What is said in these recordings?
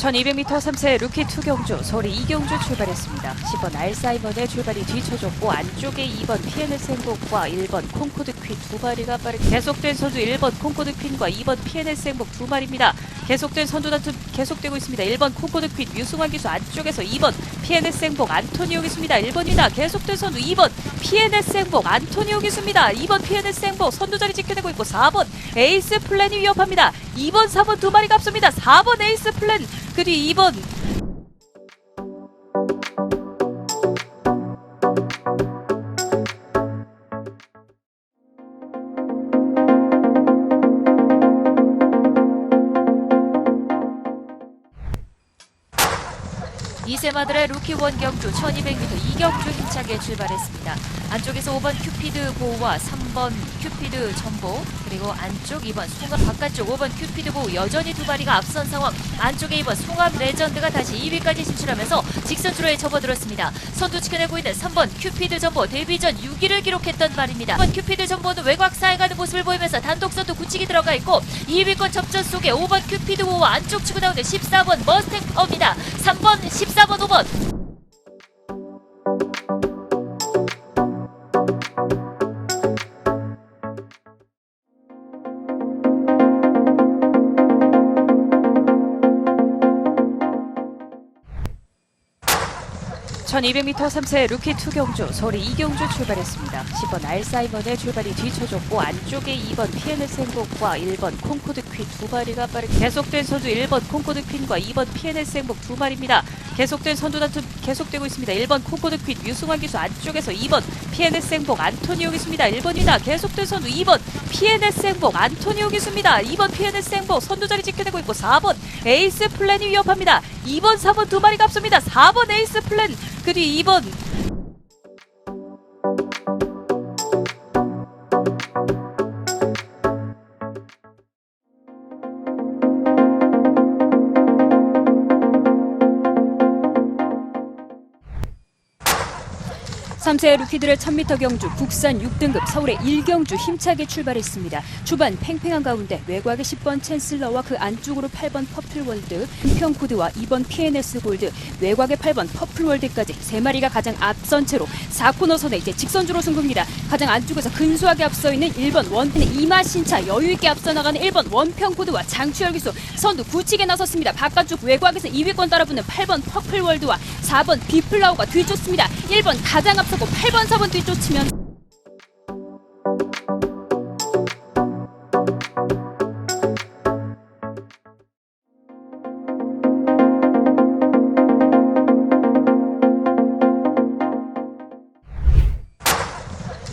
1200m 3세 루키 2경주 서울이 이경주 출발했습니다. 10번 알사이먼의 출발이 뒤쳐졌고 안쪽에 2번 PNS 행복과 1번 콩코드 퀸 두 마리가 빠르게 계속된 선두 1번 콩코드 퀸과 2번 PNS 행복 두 마리입니다. 계속된 선두 단투 계속되고 있습니다. 1번 콩코드 퀸 유승환 기수 안쪽에서 2번 PNS 행복 안토니오 기수입니다. 1번입니다. 계속된 선두 2번 PNS 행복 안토니오 기수입니다. 2번 PNS 행복 선두 자리 지켜내고 있고 4번 에이스 플랜이 위협합니다. 2번 4번 두 마리가 앞섭니다. 4번 에이스 플랜 그리고 2번 이세마들의 루키 원경주 1200m 이경주 힘차게 출발했습니다. 안쪽에서 5번 큐피드 고우와 3번 큐피드 전보 그리고 안쪽 2번 송암 바깥쪽 5번 큐피드 고우 여전히 두 마리가 앞선 상황. 안쪽에 2번 송암 레전드가 다시 2위까지 진출하면서 직선주로에 접어들었습니다. 선두 지켜내고 있는 3번 큐피드 전보 데뷔 전 6위를 기록했던 말입니다. 3번 큐피드 전보는 외곽사에 가는 모습을 보이면서 단독 선두 굳히기 들어가 있고 2위권 접전 속에 5번 큐피드 고우와 안쪽 치고 나오는 14번 머스탱 파워입니다. 3번 14번 5번 (1200m) 3세 루키 2경주 서울이 이경주 출발했습니다. 10번 알사이먼의 출발이 뒤쳐졌고 안쪽에 2번 PNS 행복과 1번 콩코드 퀸 두 마리가 빠르게 계속된 선두 1번 콩코드 퀸과 2번 PNS 행복 두 마리입니다. 계속된 선두 단투 계속되고 있습니다. 1번 콩코드 퀸 유승환 기수 안쪽에서 2번 PNS 행복 안토니오 기수입니다. 1번입니다. 계속된 선두 2번 PNS 행복 안토니오 기수입니다. 2번 PNS 행복 선두 자리 지켜내고 있고 4번 에이스 플랜이 위협합니다. 2번 4번 두 마리가 앞섭니다. 4번 에이스 플랜 그리고 2번 (3세) 루키들의 1000m 경주 국산 6등급 서울의 1경주 힘차게 출발했습니다. 초반 팽팽한 가운데 외곽의 10번 챈슬러와 그 안쪽으로 8번 퍼플월드, 은평코드와 2번 PNS 골드, 외곽의 8번 퍼플월드까지 세 마리가 가장 앞선 채로 4코너선에 이제 직선주로 승부입니다. 가장 안쪽에서 근소하게 앞서 있는 1번 원펜의 이마신차 여유있게 앞서 나가는 1번 원평코드와 장추열 기수 선두 굳히게 나섰습니다. 바깥쪽 외곽에서 2위권 따라붙는 8번 퍼플월드와 4번 비플라우가 뒤쫓습니다. 1번 가장 앞서고 8번 4번 뒤쫓으면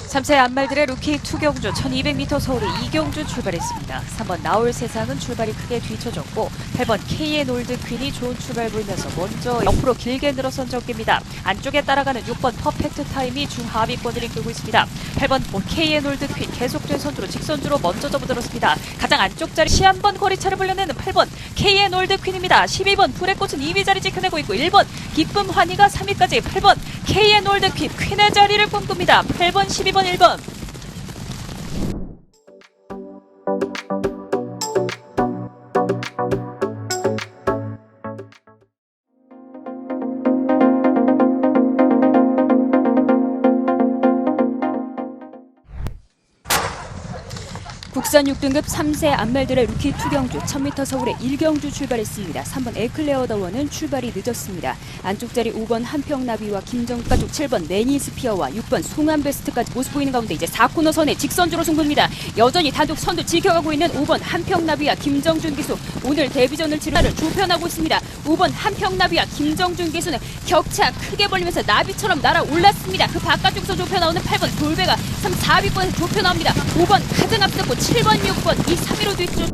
(3세) 안말들의 루키 2경주 1200m 서울이 이경주 출발했습니다. 3번 나올 세상은 출발이 크게 뒤쳐졌고 8번 K의 놀드 퀸이 좋은 출발 보이면서 먼저 옆으로 길게 늘어선 적입니다. 안쪽에 따라가는 6번 퍼펙트 타임이 중하위권을 이끌고 있습니다. 8번 K의 놀드 퀸 계속된 선두로 직선주로 먼저 접어들었습니다. 가장 안쪽 자리 시한번 거리차를 불려내는 8번 K의 놀드 퀸입니다. 12번 불의 꽃은 2위 자리 지켜내고 있고 1번 기쁨 환희가 3위까지 8번 K의 놀드 퀸 퀸의 자리를 꿈꿉니다. 8번 12번 1번 국산 6등급 3세 안말들의 루키 2경주 1000m 서울의 1경주 출발했습니다. 3번 에클레어 더원은 출발이 늦었습니다. 안쪽 자리 5번 한평나비와 김정가 쪽 7번 매니스피어와 6번 송암베스트까지 모습 보이는 가운데 이제 4코너선에 직선주로 승부입니다. 여전히 단독 선두 지켜가고 있는 5번 한평나비와 김정준 기수 오늘 데뷔전을 치르를 조편하고 있습니다. 5번 한평나비와 김정준 기수는 격차 크게 벌리면서 나비처럼 날아올랐습니다. 그 바깥쪽에서 좁혀나오는 8번 돌배가 3, 4위권에서 좁혀나옵니다. 5번 가장 앞섰고 7번, 6번 이 3위로 뒤쫓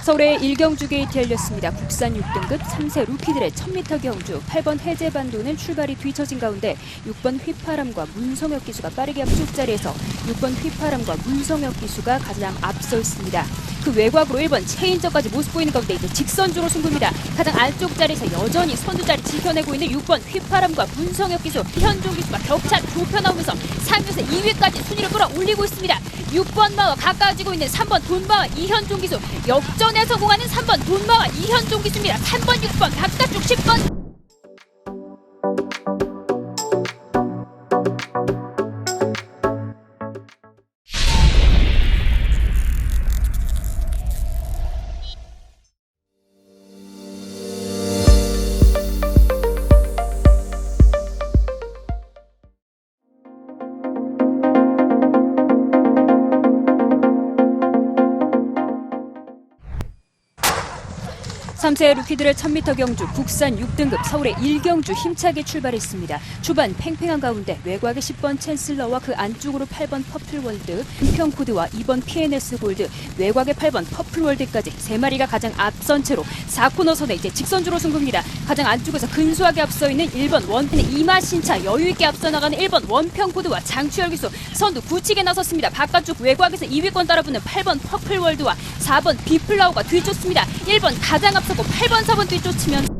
서울의 1경주 게이트 열렸습니다. 국산 6등급 3세 루키들의 1000m 경주 8번 해제반도는 출발이 뒤처진 가운데 6번 휘파람과 문성혁 기수가 빠르게 앞쪽 자리에서 6번 휘파람과 문성혁 기수가 가장 앞서 있습니다. 그 외곽으로 1번 체인저까지 모습 보이는 가운데 이제 직선주로 승부입니다. 가장 안쪽 자리에서 여전히 선두 자리 지켜내고 있는 6번 휘파람과 문성혁 기수, 현종 기수가 격차 좁혀 나오면서 3위에서 2위까지 순위를 끌어올리고 있습니다. 6번 마와 가까워지고 있는 3번 돈마와 이현종 기수, 역전에 성공하는 3번 돈마와 이현종 기수입니다. 3번 6번 바깥쪽 10번. 삼세 루키들의 1000m 경주 국산 6등급 서울의 1경주 힘차게 출발했습니다. 초반 팽팽한 가운데 외곽의 10번 챈슬러와 그 안쪽으로 8번 퍼플월드, 은평코드와 2번 PNS 골드, 외곽의 8번 퍼플월드까지 3마리가 가장 앞선 채로 4코너선에 이제 직선주로 승부입니다. 가장 안쪽에서 근소하게 앞서 있는 1번 원펜의 이마신차, 여유있게 앞서 나가는 1번 원평코드와 장추열 기수 선두 굳히게 나섰습니다. 바깥쪽 외곽에서 2위권 따라붙는 8번 퍼플월드와 4번 비플라우가 뒤쫓습니다. 1번 가장 앞서고 8번 4번 뒤쫓으면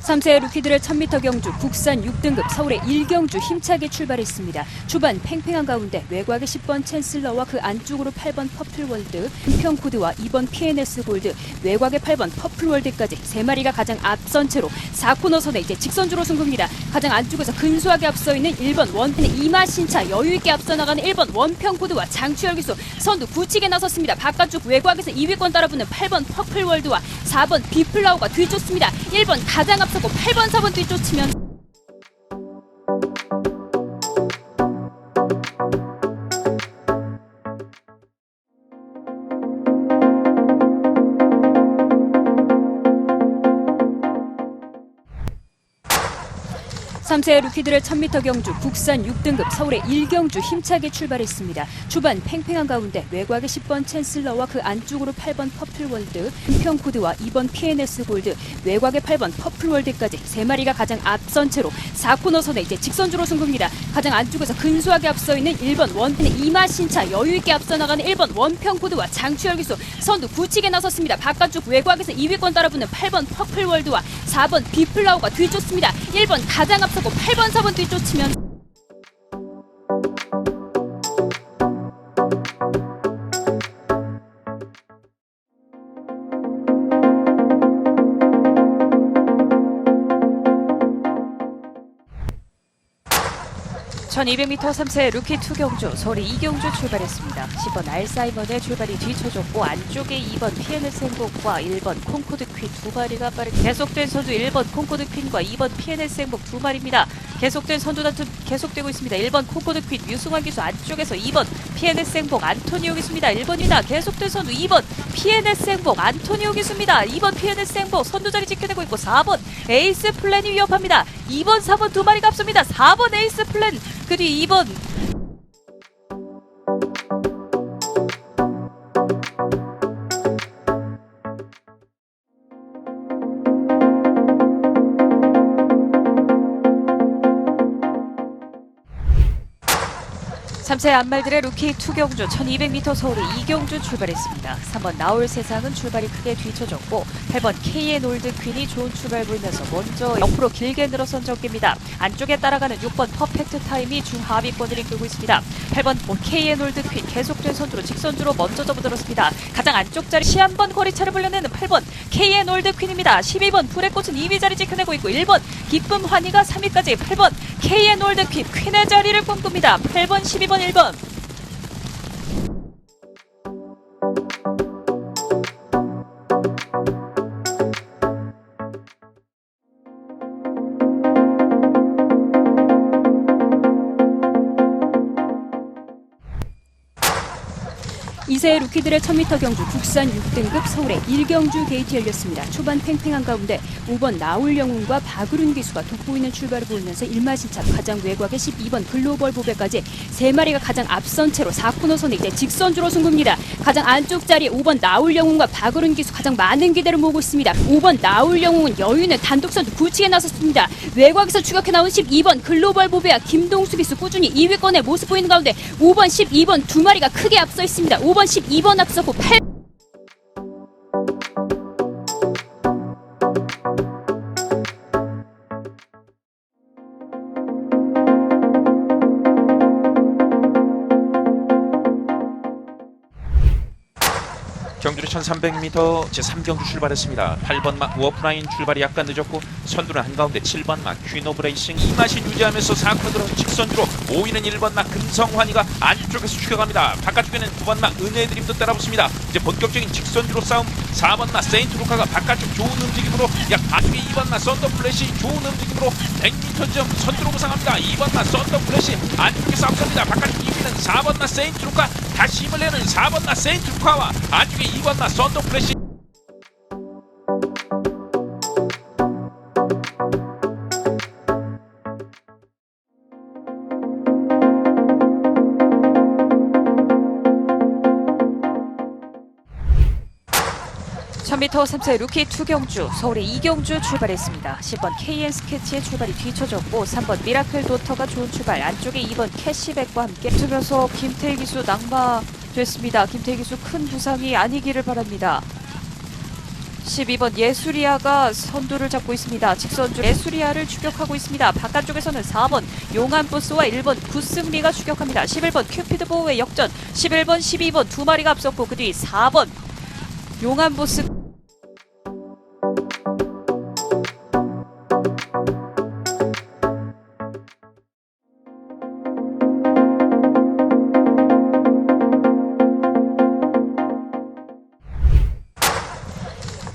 삼세 루키들의 1000m 경주 국산 6등급 서울의 1경주 힘차게 출발했습니다. 초반 팽팽한 가운데 외곽의 10번 챈슬러와 그 안쪽으로 8번 퍼플월드, 은평코드와 2번 PNS 골드, 외곽의 8번 퍼플월드까지 3마리가 가장 앞선 채로 4코너선에 이제 직선주로 승부입니다. 가장 안쪽에서 근소하게 앞서 있는 1번 원펜의 이마신차, 여유있게 앞서 나가는 1번 원평코드와 장추열 기수 선두 굳히게 나섰습니다. 바깥쪽 외곽에서 2위권 따라붙는 8번 퍼플월드와 4번 비플라우가 뒤쫓습니다. 1번 가장 앞서고 8번 4번 뒤쫓으면 삼세 루키들의 1000m 경주 국산 6등급 서울의 1경주 힘차게 출발했습니다. 초반 팽팽한 가운데 외곽의 10번 챈슬러와 그 안쪽으로 8번 퍼플월드, 은평코드와 2번 PNS 골드, 외곽의 8번 퍼플월드까지 3마리가 가장 앞선 채로 4코너선에 이제 직선주로 승부입니다. 가장 안쪽에서 근소하게 앞서 있는 1번 원펜의 이마신차, 여유있게 앞서 나가는 1번 원평코드와 장추열 기수 선두 굳히게 나섰습니다. 바깥쪽 외곽에서 2위권 따라붙는 8번 퍼플월드와 4번 비플라우가 뒤쫓습니다. 1번 가장 앞서고 8번 4번 뒤쫓으면 (1200m) 3세 루키 2 경주 서울이 2경주 출발했습니다. 10번 알사이먼의 출발이 뒤쳐졌고 안쪽에 2번 PNS 행복과 1번 콩코드 퀸 두 마리가 빠르게 계속된 선두 1번 콩코드 퀸과 2번 PNS 행복 두 마리입니다. 계속된 선두 다툼 계속되고 있습니다. 1번 콩코드 퀸 유승환 기수 안쪽에서 2번 PNS 행복 안토니오 기수입니다. 1번입니다. 계속된 선두 2번 PNS 행복 안토니오 기수입니다. 2번 PNS 행복 선두 자리 지켜내고 있고 4번 에이스 플랜이 위협합니다. 2번 4번 두 마리가 앞섭니다. 4번 에이스 플랜 그 뒤 2번 삼세 안말들의 루키 2 경주 1200m 서울이 2경주 출발했습니다. 3번 나올 세상은 출발이 크게 뒤쳐졌고 8번 KN 올드 퀸이 좋은 출발 보이면서 먼저 옆으로 길게 늘어선 적입니다. 안쪽에 따라가는 6번 퍼펙트 타임이 중하위권을 이끌고 있습니다. 8번 KN 올드 퀸 계속된 선두로 직선주로 먼저 접어들었습니다. 가장 안쪽 자리 시한번 거리차를 불려내는 8번 KN 올드 퀸입니다. 12번 불의 꽃은 2위 자리 지켜내고 있고 1번 기쁨 환희가 3위까지 8번 KN 올드 퀸 퀸의 자리를 꿈꿉니다. 8번 12번 1번 우세 루키들의 1000m 경주 국산 6등급 서울의 1경주 게이트 열렸습니다. 초반 팽팽한 가운데 5번 나울 영웅과 박으륜 기수가 돋보이는 출발을 보이면서 1마신차 가장 외곽의 12번 글로벌 보배까지 3마리가 가장 앞선 채로 4코너선에 이제 직선주로 승부입니다. 가장 안쪽 자리에 5번 나울 영웅과 박으륜 기수 가장 많은 기대를 모으고 있습니다. 5번 나울 영웅은 여유있는 단독선두 굳히게 나섰습니다. 외곽에서 추격해 나온 12번 글로벌 보배와 김동수 기수 꾸준히 2위권의 모습 보이는 가운데 5번 12번 두 마리가 크게 앞서 있습니다. 5번 12번 앞서고 8 경주로 1300m 제3경주 출발했습니다. 8번 막 워프라인 출발이 약간 늦었고 선두는 한가운데 7번 막 퀸 오브 레이싱 이 맛이 유지하면서 4권 들어서 직선주로 5위는 1번 막 금성환이가 안쪽에서 추격합니다. 바깥쪽에는 9번 막 은혜드림도 따라붙습니다. 이제 본격적인 직선주로 싸움 4번 막 세인트 루카가 바깥쪽 좋은 움직임으로 약 안쪽에 2번 막 썬더 플래시 좋은 움직임으로 100m 점 선두로 부상합니다. 2번 막 썬더 플래시 안쪽에서 앞섭니다. 바깥쪽 2위는 4번 막 세인트 루카 다시 힘을 내는 4번 막 세인트 루카와 안쪽에 2번 막 썬더 플래시 (1000m) 3세 루키 투경주 서울의 2경주 출발했습니다. 10번 KN 스케치의 출발이 뒤쳐졌고 3번 미라클 도터가 좋은 출발 안쪽에 2번 캐시백과 함께 붙으면서 김태희 기수 낙마됐습니다. 김태희 기수 큰 부상이 아니기를 바랍니다. 12번 예수리아가 선두를 잡고 있습니다. 직선주 예수리아를 추격하고 있습니다. 바깥쪽에서는 4번 용안보스와 1번 구승리가 추격합니다. 11번 큐피드보우의 역전 11번 12번 두 마리가 앞섰고 그 뒤 4번 용안보스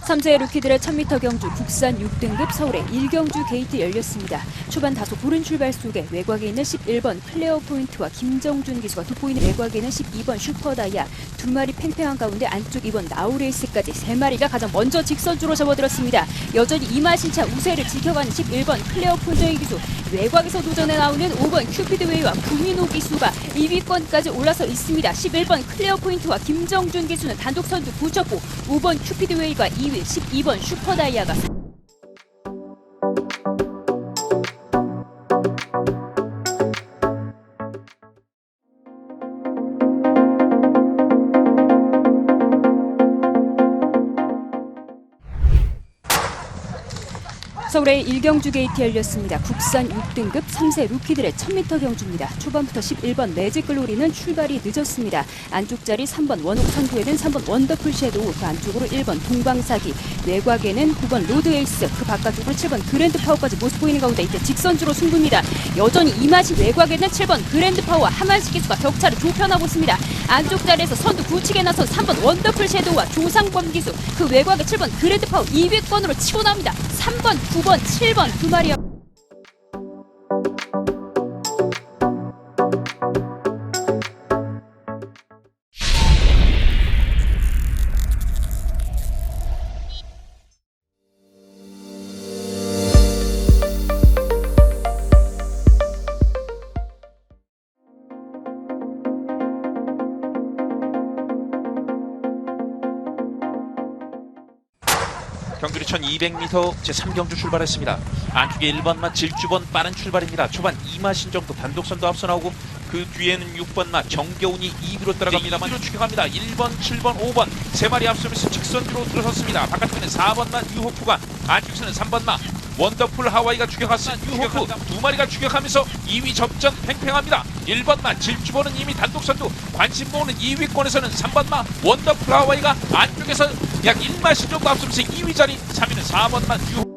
삼세 루키들의 1000m 경주 국산 6등급 서울의 1경주 게이트 열렸습니다. 초반 다소 고른 출발 속에 외곽에 있는 11번 클레어 포인트와 김정준 기수가 돋보이는 외곽에 있는 12번 슈퍼다이아 두 마리 팽팽한 가운데 안쪽 2번 나우레이스까지 3마리가 가장 먼저 직선주로 접어들었습니다. 여전히 이마신차 우세를 지켜가는 11번 클레어 포인트 기수 외곽에서 도전해 나오는 5번 큐피드웨이와 구민호 기수가 2위권까지 올라서 있습니다. 11번 클레어 포인트와 김정준 기수는 단독 선두 붙였고 5번 큐피드웨이가 2위 12번 슈퍼다이아가 서울의 1경주 게이트 열렸습니다. 국산 6등급 3세 루키들의 1000m 경주입니다. 초반부터 11번 매직글로리는 출발이 늦었습니다. 안쪽 자리 3번 원옥 선두에는 3번 원더풀 섀도우 그 안쪽으로 1번 동방사기 외곽에는 9번 로드에이스 그 바깥쪽으로 7번 그랜드파워까지 모습 보이는 가운데 이때 직선주로 승부입니다. 여전히 이맛이 외곽에는 7번 그랜드파워와 하만식 기수가 격차를 좁혀나고 있습니다. 안쪽 자리에서 선두 굳히게 나선 3번 원더풀 섀도우와 조상권 기수 그 외곽에 7번 그랜드파워 2위권으로 치고 나옵니다. 3번 9번 7번 두 마리 경주리 1200m 제3경주 출발했습니다. 안쪽에 1번마 질주번 빠른 출발입니다. 초반 2마신 정도 단독선도 앞서 나오고 그 뒤에는 6번마 정겨운이 2위로 따라갑니다만 2위로 추격합니다. 1번, 7번, 5번 세 마리 앞서면서 직선으로 들어섰습니다. 바깥쪽에는 4번마 유호프가 안쪽에서는 3번마 원더풀 하와이가 추격했습니다. 유호프 두 마리가 추격하면서 2위 접전 팽팽합니다. 1번마 질주번은 이미 단독선두 관심 모으는 2위권에서는 3번마 원더풀 하와이가 안쪽에서 약 1마신 정도 앞서면서 2위 자리 3위는 4번마 유호프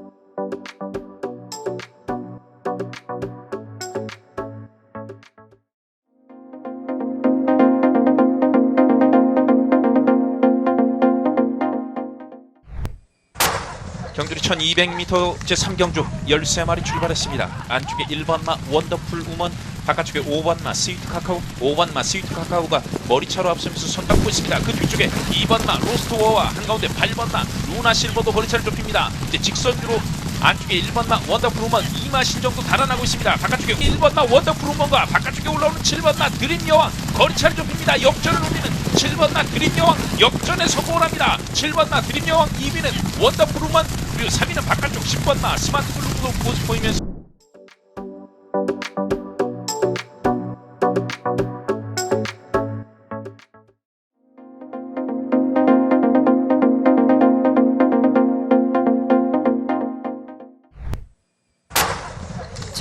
경주리 1200m 제3경주 13마리 출발했습니다. 안쪽에 1번마 원더풀 우먼 바깥쪽에 5번마 스위트 카카오, 5번마 스위트 카카오가 머리차로 앞서면서 손잡고 있습니다. 그 뒤쪽에 2번마 로스트워와 한가운데 8번마 루나 실버도 머리차를 좁힙니다. 이제 직선주로 안쪽에 1번마 원더풀 우먼 이마신 정도 달아나고 있습니다. 바깥쪽에 1번마 원더풀 우먼과 바깥쪽에 올라오는 7번마 드림 여왕 거리차를 좁힙니다. 역전을 노리는 7번마 드림 여왕 역전에 성공을 합니다. 7번마 드림 여왕 2위는 원더풀 우먼, 그리고 3위는 바깥쪽 10번마 스마트 블루도 모습 보이면서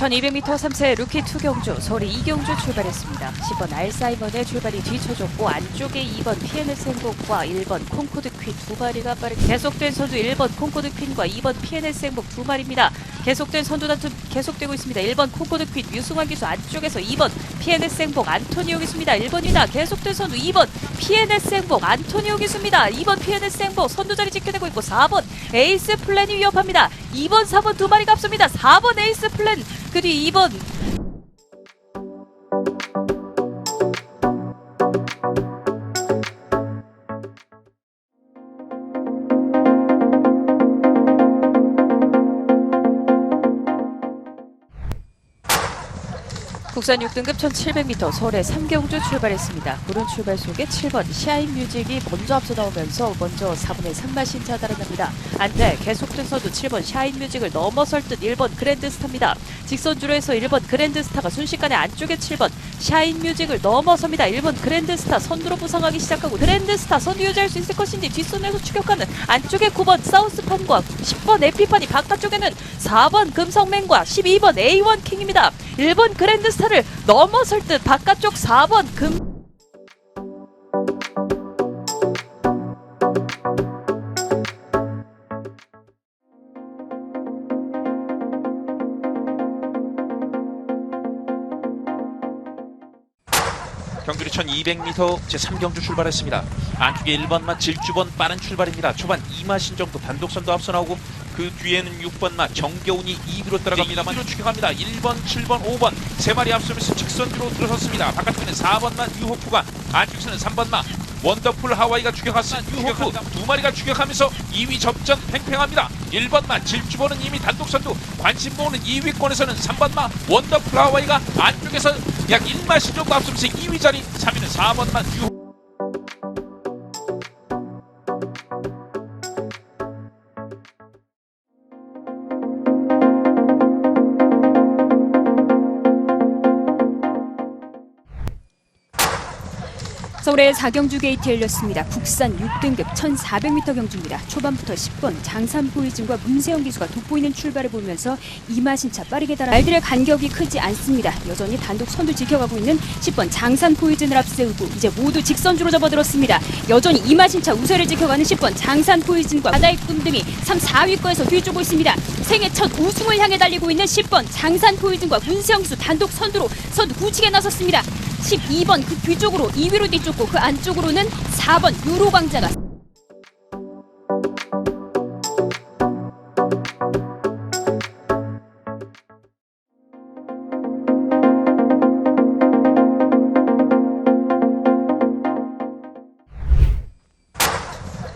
(1200m) 3세 루키 투경주 서울의 이경주 출발했습니다. 10번 알사이먼의 출발이 뒤쳐졌고 안쪽에 2번 PNS 행복과 1번 콩코드 퀸 두 마리가 빠르게 계속된 선두 1번 콩코드 퀸과 2번 PNS 행복 두 마리입니다. 계속된 선두 단투 계속되고 있습니다. 1번 콩코드 퀸 유승환 기수 안쪽에서 2번 PNS 행복 안토니오 기수입니다. 1번이다. 계속된 선두 2번 PNS 행복 안토니오 기수입니다. 2번 PNS 행복 선두 자리 지켜내고 있고 4번 에이스 플랜이 위협합니다. 2번 4번 두 마리가 앞섭니다. 4번 에이스 플랜 그 뒤 2번 국산 6등급 1700m 서울의 3경주 출발했습니다. 구른 출발 속에 7번 샤인 뮤직이 먼저 앞서 나오면서 먼저 4분의 3마 신차 달아납니다. 안돼 계속된 선두 7번 샤인 뮤직을 넘어설 듯 1번 그랜드스타입니다. 직선주로에서 1번 그랜드스타가 순식간에 안쪽에 7번 샤인 뮤직을 넘어섭니다. 1번 그랜드스타 선두로 부상하기 시작하고 그랜드스타 선두 유지할 수 있을 것인지 뒷선에서 추격하는 안쪽에 9번 사우스판과 10번 에피판이 바깥쪽에는 4번 금성맨과 12번 A1 킹입니다. 1번 그랜드스타를 넘어설 듯 바깥쪽 4번 금 경주리 1200m 제3경주 출발했습니다. 안쪽에 1번마 질주번 빠른 출발입니다. 초반 이마신 정도 단독선도 앞서 나오고 그 뒤에는 6번마 정겨운이 2위로 따라갑니다만 2위로 추격합니다. 1번, 7번, 5번 세 마리 앞서면서 직선주로 들어섰습니다. 바깥쪽에는 4번마 뉴호프가 안쪽에서는 3번마 원더풀 하와이가 추격했습니다. 뉴호프 두 마리가 추격하면서 2위 접전 팽팽합니다. 1번마 질주번은 이미 단독선두, 관심 모으는 2위권에서는 3번마 원더풀 하와이가 안쪽에서 약 1마신 정도 앞서면서 2위 자리, 3위는 4번마 뉴호프. 서울의 4경주 게이트 열렸습니다. 국산 6등급 1400m 경주입니다. 초반부터 10번 장산 포이즌과 문세영 기수가 돋보이는 출발을 보면서 이마신차 빠르게 달아 말들의 간격이 크지 않습니다. 여전히 단독 선두 지켜가고 있는 10번 장산 포이즌을 앞세우고 이제 모두 직선주로 접어들었습니다. 여전히 이마신차 우세를 지켜가는 10번 장산 포이즌과 바다의 꿈등이 3, 4위권에서 뒤쫓고 있습니다. 생애 첫 우승을 향해 달리고 있는 10번 장산 포이즌과 문세영 기수 단독 선두로 선두 굳히게 나섰습니다. 12번 그 뒤쪽으로 2위로 뒤쫓고 그 안쪽으로는 4번 유로광자가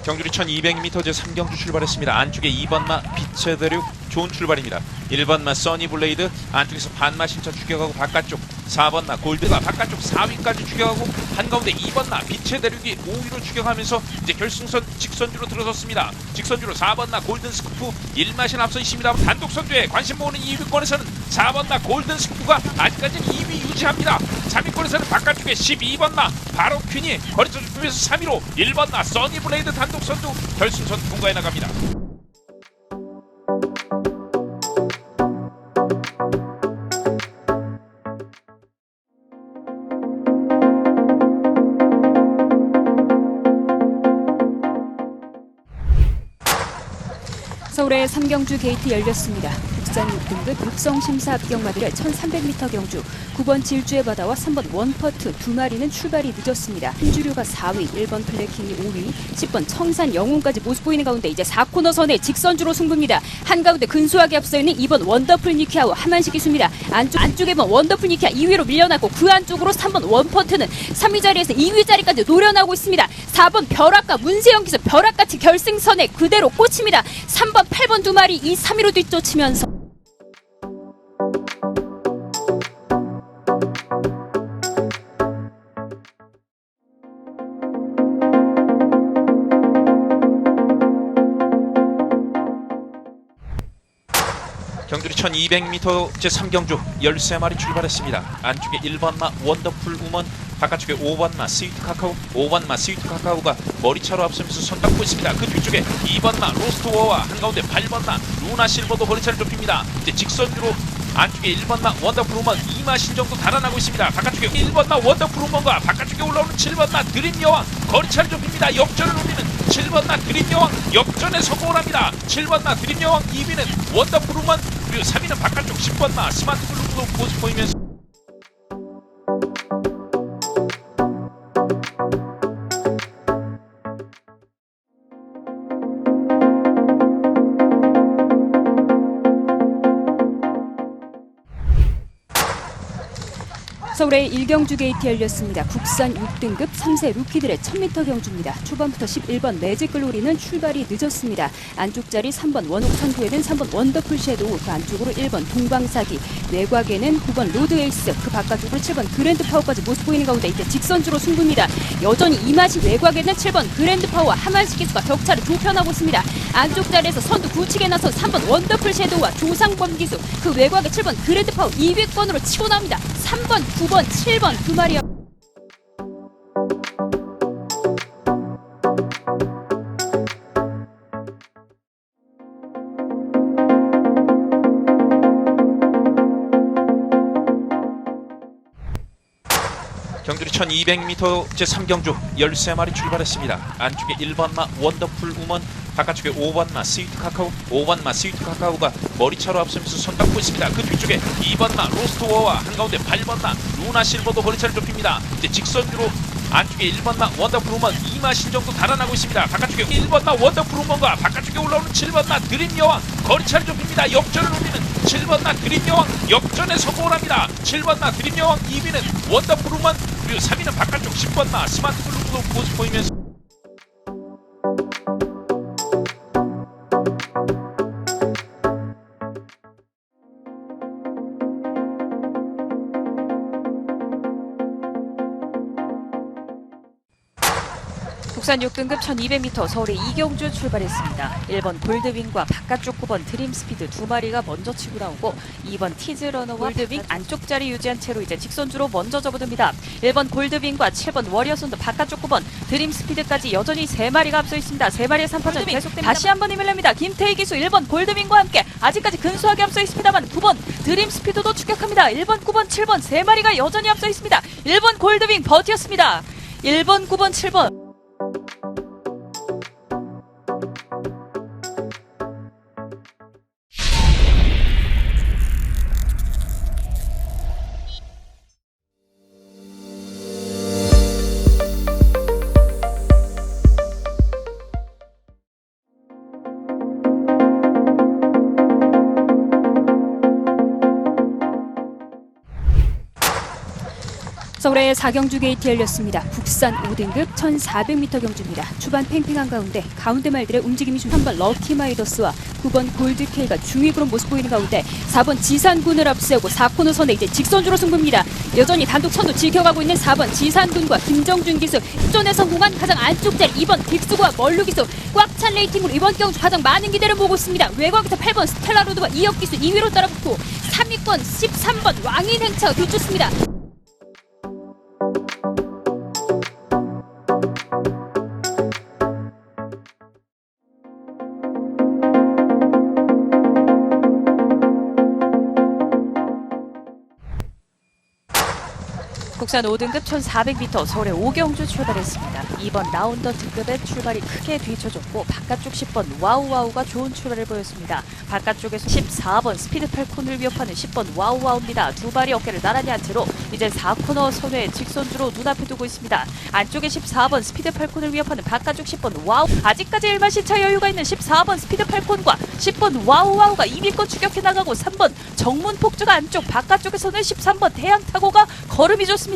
경주리 1200m 제3경주 출발했습니다. 안쪽에 2번마 빛의 대륙 좋은 출발입니다. 1번마 써니블레이드 안쪽에서 반마 신차 추격하고 바깥쪽 4번마 골드가 바깥쪽 4위까지 추격하고 한가운데 2번마 빛의 대륙이 5위로 추격하면서 이제 결승선 직선주로 들어섰습니다. 직선주로 4번마 골든 스쿠프 1마신 앞서 있습니다. 단독 선두에 관심 모으는 2위권에서는 4번마 골든 스쿠프가 아직까지는 2위 유지합니다. 3위권에서는 바깥쪽에 12번마 바로 퀸이 거리차 좁히면서 3위로 1번마 써니블레이드 단독 선두 결승선 통과해 나갑니다. 서울의 3경주 게이트 열렸습니다. 국산 6등급 육성 심사 합격 마비를 1300m 경주 9번 질주의 바다와 3번 원퍼트 두 마리는 출발이 늦었습니다. 한주류가 4위, 1번 블랙킹이 5위, 10번 청산 영웅까지 모습 보이는 가운데 이제 4코너 선에 직선주로 승부입니다. 한가운데 근소하게 앞서 있는 2번 원더풀 니키아와 하만식 기수입니다. 안쪽에 1번 원더풀 니키아 2위로 밀려났고 그 안쪽으로 3번 원퍼트는 3위 자리에서 2위 자리까지 노려나오고 있습니다. 4번 벼락과 문세영 기수 벼락같이 결승선에 그대로 꽂힙니다. 3번, 8번 두 마리 2, 3위로 뒤쫓으면서 경주리 1200m 제3경주 13마리 출발했습니다. 안쪽에 1번마 원더풀 우먼, 바깥쪽에 5번마 스위트 카카오, 5번마 스위트 카카오가 머리차로 앞서면서 손 잡고 있습니다. 그 뒤쪽에 2번마 로스트워와 한가운데 8번마 루나 실버도 머리차를 좁힙니다. 이제 직선주로 안쪽에 1번마 원더풀 우먼 2마신 정도 달아나고 있습니다. 바깥쪽에 1번마 원더풀 우먼과 바깥쪽에 올라오는 7번마 드림 여왕 거리차를 좁힙니다. 역전을 노리는 7번마 드림 여왕 역전에 성공을 합니다. 7번마 드림 여왕 2위는 원더풀 우먼, 그리고 3위는 바깥쪽 10번마 스마트 블루도 모습 보이면서 서울의 1경주 게이트 열렸습니다. 국산 6등급 3세 루키들의 1000m 경주입니다. 초반부터 11번 매직글로리는 출발이 늦었습니다. 안쪽 자리 3번 원옥천구에는 3번 원더풀 섀도우, 그 안쪽으로 1번 동방사기, 외곽에는 9번 로드에이스, 그 바깥쪽으로 7번 그랜드파워까지 모습 보이는 가운데 이제 직선주로 승부입니다. 여전히 이마시 외곽에는 7번 그랜드파워와 하만식 기수가 격차를 좁혀나고 있습니다. 안쪽 자리에서 선두 굳히게 나선 3번 원더풀 섀도우와 조상범 기수, 그 외곽에 7번 그랜드파워 2위권으로 치고 나옵니다. 3번, 9번, 7번 두 마리. 경주리 1200m 제3경주 13마리 출발했습니다. 안쪽에 1번마 원더풀 우먼, 바깥쪽에 5번마 스위트 카카오, 5번마 스위트 카카오가 머리차로 앞서면서 손 잡고 있습니다. 그 뒤쪽에 2번마 로스트워와 한가운데 8번마 루나 실버도 머리차를 좁힙니다. 이제 직선주로 안쪽에 1번마 원더풀 우먼 2마신 정도 달아나고 있습니다. 바깥쪽에 1번마 원더풀 우먼과 바깥쪽에 올라오는 7번마 드림 여왕 거리차를 좁힙니다. 역전을 노리는 7번마 드림 여왕 역전에 성공을 합니다. 7번마 드림 여왕 2위는 원더풀 우먼, 그리고 3위는 바깥쪽 10번마 스마트 블루도 모습 보이면서 국산 6등급 1200m 서울의 2경주 출발했습니다. 1번 골드윙과 바깥쪽 9번 드림스피드 두 마리가 먼저 치고 나오고 2번 티즈러너와 골드윙 안쪽 자리 유지한 채로 이제 직선주로 먼저 접어듭니다. 1번 골드윙과 7번 워리어선도 바깥쪽 9번 드림스피드까지 여전히 3마리가 앞서 있습니다. 3마리의 3파전 계속됩니다. 다시 한번 힘을 냅니다. 김태희 기수 1번 골드윙과 함께 아직까지 근소하게 앞서 있습니다만 9번 드림스피드도 추격합니다. 1번, 9번, 7번 3마리가 여전히 앞서 있습니다. 1번 골드윙 버티었습니다. 1번, 9번, 7번 서울의 4경주 게이트 열렸습니다. 국산 5등급 1400m 경주입니다. 초반 팽팽한 가운데 말들의 움직임이 좀 3번 럭키마이더스와 9번 골드케이가 중위부로 모습 보이는 가운데 4번 지산군을 앞세우고 4코너 선에 이제 직선주로 승부입니다. 여전히 단독 선두 지켜가고 있는 4번 지산군과 김정준 기수, 역전에 성공한 가장 안쪽 자리 2번 빅스구와 멀루 기수, 꽉 찬 레이팅으로 이번 경주 가장 많은 기대를 모으고 있습니다. 외곽에서 8번 스텔라로드와 이혁 기수 2위로 따라붙고 3위권 13번 왕인 행차가 뒤쫓습니다. 국산 5등급 1400m 서울의 오경주 출발했습니다. 2번 라운더 등급의 출발이 크게 뒤쳐졌고 바깥쪽 10번 와우와우가 좋은 출발을 보였습니다. 바깥쪽에서 14번 스피드 팔콘을 위협하는 10번 와우와우입니다. 두 발이 어깨를 나란히 한 채로 이제 4코너 선회 직선주로 눈앞에 두고 있습니다. 안쪽에 14번 스피드 팔콘을 위협하는 바깥쪽 10번 와우, 아직까지 일마신차 여유가 있는 14번 스피드 팔콘과 10번 와우와우가 2위권 추격해 나가고 3번 정문 폭주가 안쪽 바깥쪽에서는 13번 태양타고가 걸음이 좋습니다.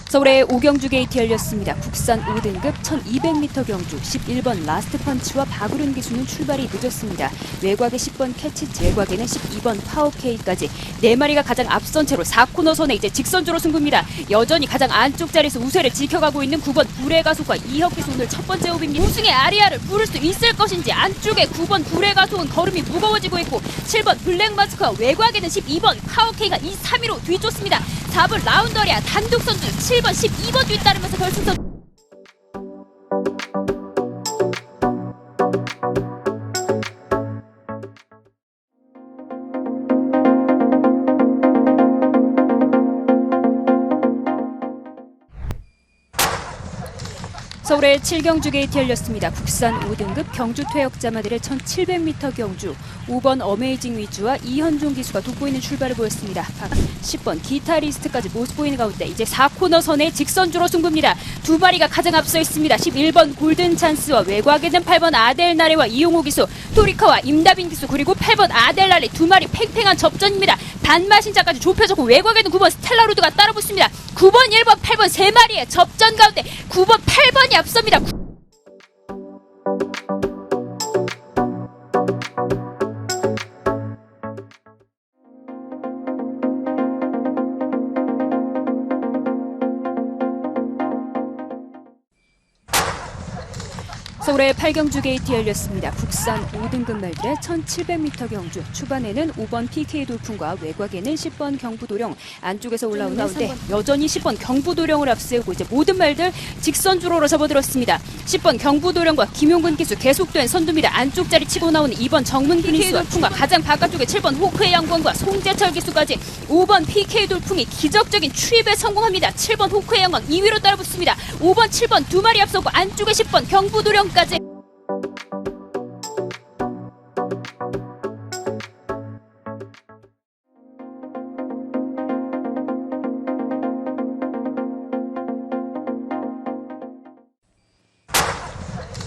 서울의 오경주 게이트 열렸습니다. 국산 5등급 1200m 경주 11번 라스트 펀치와 박우른 기수는 출발이 늦었습니다. 외곽에 10번 캐치치, 외곽에는 12번 파워케이까지 4마리가 가장 앞선 채로 4코너 선에 이제 직선주로 승부입니다. 여전히 가장 안쪽 자리에서 우세를 지켜가고 있는 9번 불의 가속과 이혁 기수 오늘 첫 번째 호흡입니다. 우승의 아리아를 부를 수 있을 것인지 안쪽에 9번 불의 가속은 걸음이 무거워지고 있고 7번 블랙마스크와 외곽에는 12번 파워케이가 2, 3위로 뒤쫓습니다. 4번 라운더리아 단독 선두 7번 12번 뒤따르면서 결승선. 서울의 7경주 게이트 열렸습니다. 국산 5등급 경주 퇴역자마들의 1700m 경주 5번 어메이징 위주와 이현종 기수가 돋보이는 출발을 보였습니다. 10번 기타리스트까지 모습 보이는 가운데 이제 4코너 선의 직선주로 승부입니다. 두 마리가 가장 앞서 있습니다. 11번 골든 찬스와 외곽에는 8번 아델나레와 이용호 기수, 토리카와 임다빈 기수 그리고 8번 아델나레 두 마리 팽팽한 접전입니다. 단마신자까지 좁혀졌고 외곽에는 9번 스텔라로드가 따라붙습니다. 9번, 1번, 8번 세 마리의 접전 가운데 9번, 8번이 앞섭니다. 서울의 8경주 게이트 열렸습니다. 국산 5등급 말들의 1700m 경주 초반에는 5번 PK 돌풍과 외곽에는 10번 경부도령 안쪽에서 올라오는 가운데 여전히 10번 경부도령을 앞세우고 이제 모든 말들 직선주로로 접어들었습니다. 10번 경부도령과 김용근 기수 계속된 선두입니다. 안쪽 자리 치고 나오는 2번 정문 PK 돌풍과 가장 바깥쪽에 7번 호크의 양광과 송재철 기수까지 5번 PK 돌풍이 기적적인 추입에 성공합니다. 7번 호크의 양광 2위로 따라붙습니다. 5번, 7번 두 마리 앞서고 안쪽에 10번 경부도령 까지.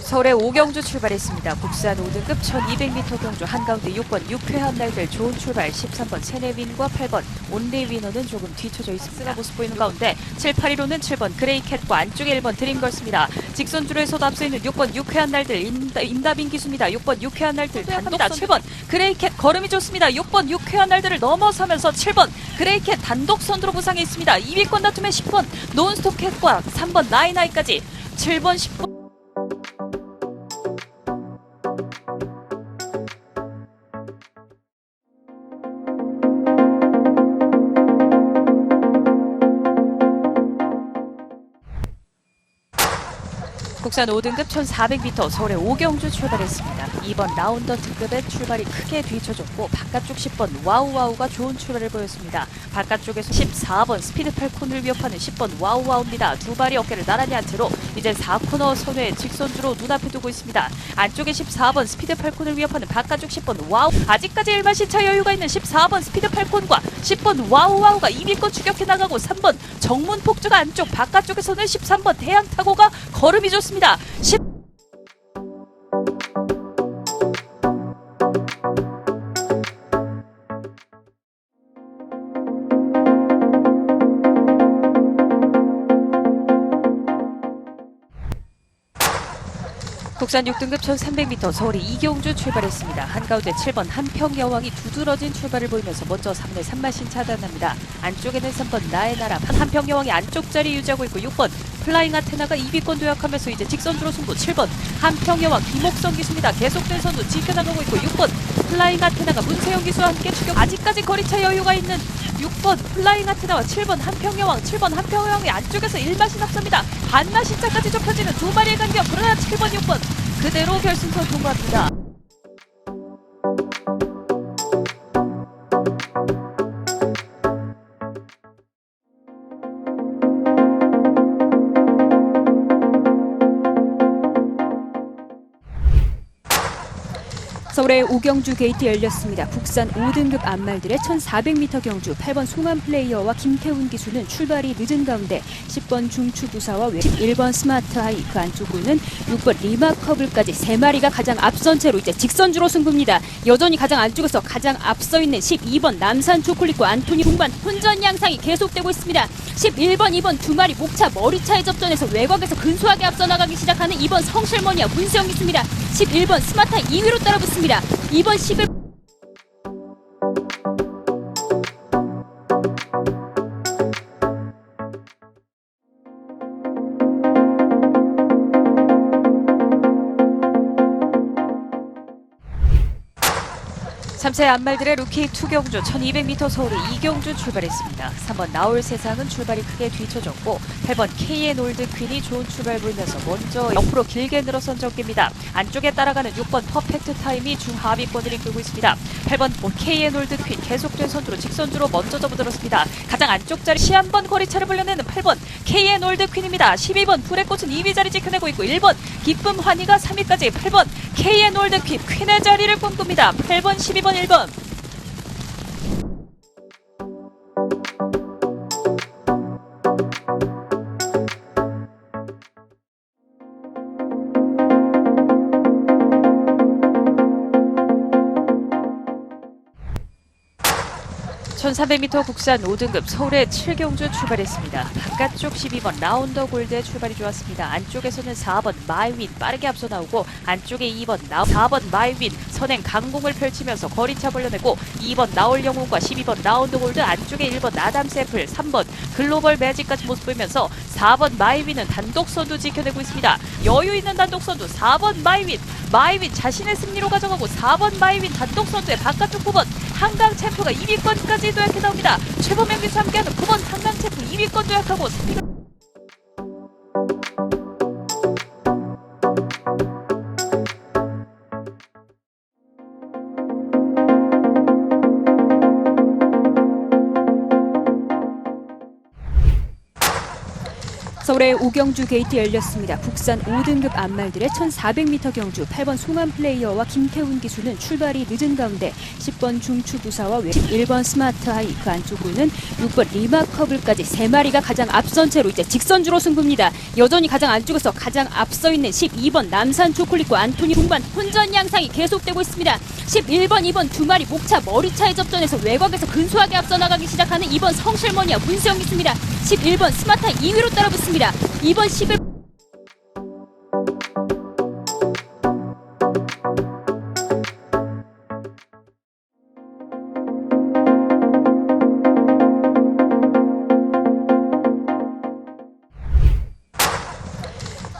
서울의 오경주 출발했습니다. 국산 5등급 1200m 경주 한가운데 6번 6회한 날들 좋은 출발 13번 세네윈과 8번 온리위너는 조금 뒤쳐져 있습니다. 모습 보이는 가운데 7, 8위로는 7번 그레이캣과 안쪽에 1번 드림걸스입니다. 직선주로에서도 앞서 있는 6번 6회한 날들 임다빈 기수입니다. 6번 6회한 날들 단독합니다. 7번 그레이캣 걸음이 좋습니다. 6번 6회한 날들을 넘어서면서 7번 그레이캣 단독 선두로 부상해 있습니다. 2위권 다툼의 10번 논스톱캣과 3번 나이나이까지 7번 10번 국산 5등급 1400m 서울의 오경주 출발했습니다. 2번 라운더 등급의 출발이 크게 뒤쳐졌고 바깥쪽 10번 와우와우가 좋은 출발을 보였습니다. 바깥쪽에서 14번 스피드 팔콘을 위협하는 10번 와우와우입니다. 두 발이 어깨를 나란히 한 채로 이제 4코너 선회 직선주로 눈앞에 두고 있습니다. 안쪽에 14번 스피드 팔콘을 위협하는 바깥쪽 10번 와우, 아직까지 일마신차 여유가 있는 14번 스피드 팔콘과 10번 와우와우가 2위권 추격해 나가고 3번 정문 폭주가 안쪽 바깥쪽에서는 13번 태양타고가 걸음이 좋습니다. 10 국산 6등급 1300m 서울의 이경주 출발했습니다. 한가운데 7번 한평여왕이 두드러진 출발을 보이면서 먼저 3내 3마신 차단합니다. 안쪽에는 3번 나의 나라 한평여왕이 안쪽 자리 유지하고 있고 6번 플라잉 아테나가 2위권 도약하면서 이제 직선주로 승부. 7번 한평여왕 김옥성 기수입니다. 계속된 선두 지켜나가고 있고 6번 플라잉 아테나가 문세영 기수와 함께 추격. 아직까지 거리차 여유가 있는 6번 플라잉 아테나와 7번 한평여왕. 7번 한평여왕이 안쪽에서 1마신 앞섭니다. 반마신차까지 좁혀지는 두 마리의 간격. 그러나 7번 6번 그대로 결승선 통과합니다. 서울의 오경주 게이트 열렸습니다. 국산 5등급 암말들의 1400m 경주 8번 송한 플레이어와 김태훈 기수는 출발이 늦은 가운데 10번 중추부사와 11번 스마트하이 그 안쪽으로는 6번 리마커블까지 3마리가 가장 앞선 채로 이제 직선주로 승부입니다. 여전히 가장 안쪽에서 가장 앞서 있는 12번 남산 초콜릿과 안토니 동반 혼전 양상이 계속되고 있습니다. 11번, 2번 두 마리 목차 머리차의 접전에서 외곽에서 근소하게 앞서 나가기 시작하는 2번 성실머니와 문세영 기수입니다. 11번 스마트하이 2위로 따라붙습니다. 2번 11 3세 암말들의 루키 투경주 1200m 서울의 이경주 출발했습니다. 3번 나올 세상은 출발이 크게 뒤쳐졌고 8번 KN 올드 퀸이 좋은 출발 보이면서 먼저 옆으로 길게 늘어선 적입니다. 안쪽에 따라가는 6번 퍼펙트 타임이 중하위권을 이끌고 있습니다. 8번 KN 올드 퀸 계속된 선두로 직선주로 먼저 접어들었습니다. 가장 안쪽 자리 시한번 거리차를 벌려내는 8번 KN 올드 퀸입니다. 12번 불의 꽃은 2위 자리 지켜내고 있고 1번 기쁨 환희가 3위까지 8번 KN 올드 퀸 퀸의 자리를 꿈꿉니다. 8번 12번 1번 (1400m) 국산 5등급 서울의 7경주 출발했습니다. 바깥쪽 12번 라운더 골드의 출발이 좋았습니다. 안쪽에서는 4번 마이윈 빠르게 앞서 나오고 안쪽에 2번 4번 마이윈 선행 강공을 펼치면서 거리차 벌려내고 2번 나올 영웅과 12번 라운더 골드 안쪽에 1번 나담 세플 3번 글로벌 매직까지 모습 보이면서 4번 마이윈은 단독 선두 지켜내고 있습니다. 여유 있는 단독 선두 4번 마이윈 자신의 승리로 가져가고 4번 마이윈 단독 선두의 바깥쪽 9번 한강 챔프가 2위권까지 도약해 나옵니다. 최범영 기수와 함께하는 9번 한강 챔프 2위권 도약하고 3위가 서울의 오경주 게이트 열렸습니다. 국산 5등급 암말들의 1400m 경주 8번 송한 플레이어와 김태훈 기수는 출발이 늦은 가운데 10번 중추부사와 11번 스마트하이 그 안쪽으로는 6번 리마커블까지 3마리가 가장 앞선 채로 이제 직선주로 승부입니다. 여전히 가장 안쪽에서 가장 앞서 있는 12번 남산 초콜릿과 안토니 동반 혼전 양상이 계속되고 있습니다. 11번, 2번 두 마리 목차 머리차의 접전에서 외곽에서 근소하게 앞서 나가기 시작하는 2번 성실머니와 문세영 기수입니다. 11번 스마트하이 2위로 따라붙습니다. 2번 11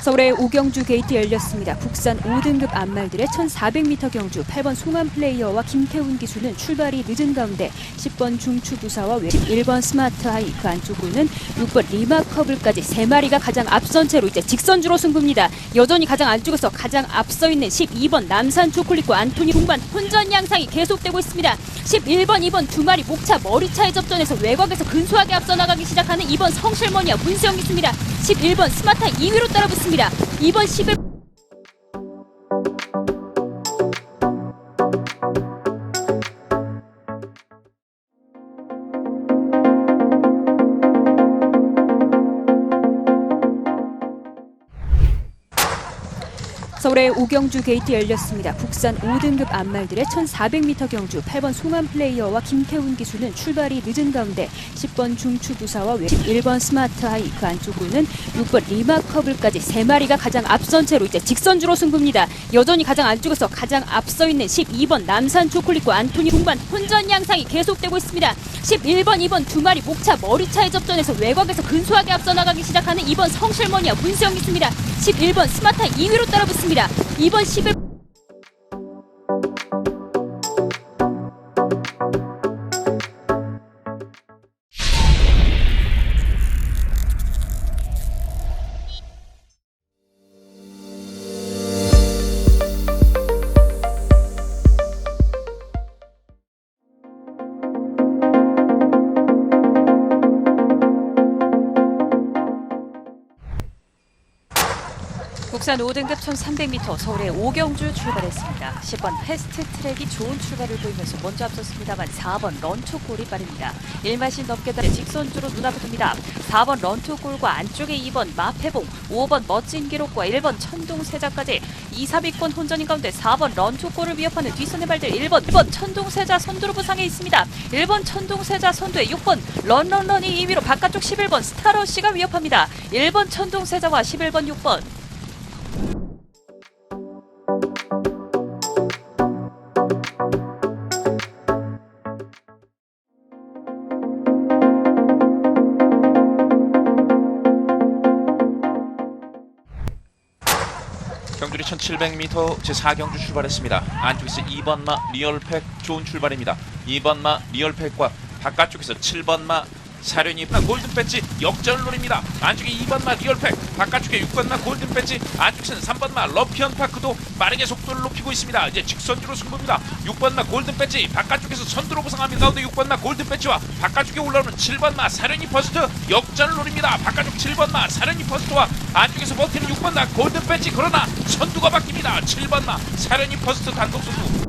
서울의 오경주 게이트 열렸습니다. 국산 5등급 암말들의 1400m 경주 8번 송한 플레이어와 김태훈 기수는 출발이 늦은 가운데 10번 중추부사와 11번 스마트하이 그 안쪽으로는 6번 리마커블까지 3마리가 가장 앞선 채로 이제 직선주로 승부입니다. 여전히 가장 안쪽에서 가장 앞서 있는 12번 남산 초콜릿과 안토니 동반 혼전 양상이 계속되고 있습니다. 11번, 2번 두 마리 목차 머리차의 접전에서 외곽에서 근소하게 앞서 나가기 시작하는 2번 성실머니와 문세영 기수입니다. 11번 스마트하이 2위로 따라붙습니다. 2번 11 서울의 오경주 게이트 열렸습니다. 국산 5등급 암말들의 1400m 경주 8번 송한 플레이어와 김태훈 기수는 출발이 늦은 가운데 10번 중추부사와 11번 스마트하이 그 안쪽으로는 6번 리마커블까지 3마리가 가장 앞선 채로 이제 직선주로 승부입니다. 여전히 가장 안쪽에서 가장 앞서 있는 12번 남산 초콜릿과 안토니 동반 혼전 양상이 계속되고 있습니다. 11번, 2번 두 마리 목차 머리차의 접전에서 외곽에서 근소하게 앞서 나가기 시작하는 2번 성실머니와 문세영 있습니다. 11번 스마타 2위로 따라붙습니다. 2번 11 국산 5등급 1300m 서울의 오경주 출발했습니다. 10번 패스트 트랙이 좋은 출발을 보이면서 먼저 앞섰습니다만 4번 런투골이 빠릅니다. 1마신 넘게 달려 직선주로 눈앞에 둡니다. 4번 런투골과 안쪽에 2번 마패봉, 5번 멋진 기록과 1번 천둥세자까지 2, 3위권 혼전인 가운데 4번 런투골을 위협하는 뒷선의 발들 1번 천둥세자 선두로 부상해 있습니다. 1번 천둥세자 선두에 6번 런런런이 2위로 바깥쪽 11번 스타러시가 위협합니다. 1번 천둥세자와 11번 6번 경주리 1700m 제4경주 출발했습니다. 안쪽에서 2번마 리얼팩 좋은 출발입니다. 2번마 리얼팩과 바깥쪽에서 7번마 사련이 골든 배지 역전을 노립니다. 안쪽에 2번마 리얼팩, 바깥쪽에 6번마 골든 배지, 안쪽에서는 3번마 러피언 파크도 빠르게 속도를 높이고 있습니다. 이제 직선주로 승부입니다. 6번마 골든 배지 바깥쪽에서 선두로 부상합니다. 가운데 6번마 골든 배지와 바깥쪽에 올라오는 7번마 사련이 퍼스트 역전을 노립니다. 바깥쪽 7번마 사련이 퍼스트와 안쪽에서 버티는 6번마 골든 배지, 그러나 선두가 바뀝니다. 7번마 사련이 퍼스트 단독 선두.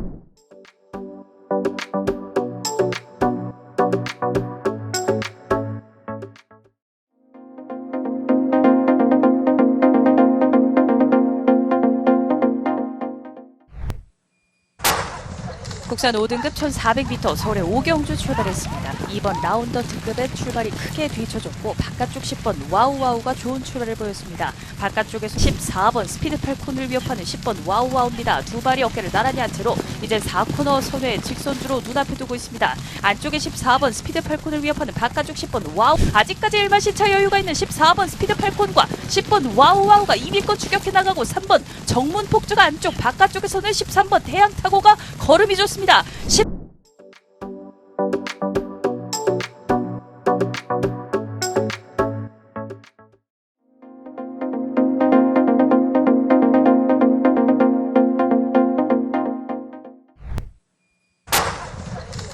국산 5등급 1400m 서울의 오경주 출발했습니다. 2번 라운더 특급의 출발이 크게 뒤쳐졌고 바깥쪽 10번 와우와우가 좋은 출발을 보였습니다. 바깥쪽에서 14번 스피드 팔콘을 위협하는 10번 와우와우입니다. 두 발이 어깨를 나란히 한 채로 이제 4코너 선회 직선주로 눈앞에 두고 있습니다. 안쪽에 14번 스피드 팔콘을 위협하는 바깥쪽 10번 와우, 아직까지 1마신차 여유가 있는 14번 스피드 팔콘과 10번 와우와우가 2위권 추격해 나가고 3번 정문 폭주가 안쪽, 바깥쪽에서는 13번 대양타고가 걸음이 좋습니다.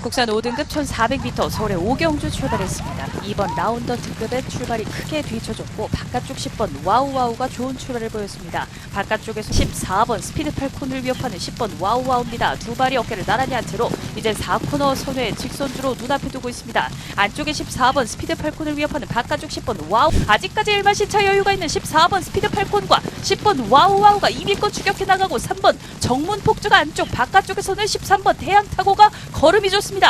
국산 5등급 1400m 서울의 오경주 출발했습니다. 2번 라운더 특급의 출발이 크게 뒤쳐졌고 바깥쪽 10번 와우와우가 좋은 출발을 보였습니다. 바깥쪽에서 14번 스피드 팔콘을 위협하는 10번 와우와우입니다. 두 발이 어깨를 나란히 한 채로 이제 4코너 선회 직선주로 눈앞에 두고 있습니다. 안쪽에 14번 스피드 팔콘을 위협하는 바깥쪽 10번 와우, 아직까지 1마신차 여유가 있는 14번 스피드 팔콘과 10번 와우와우가 2위권 추격해 나가고 3번 정문 폭주가 안쪽, 바깥쪽에서는 13번 대양타고가 걸음이 좋습니다.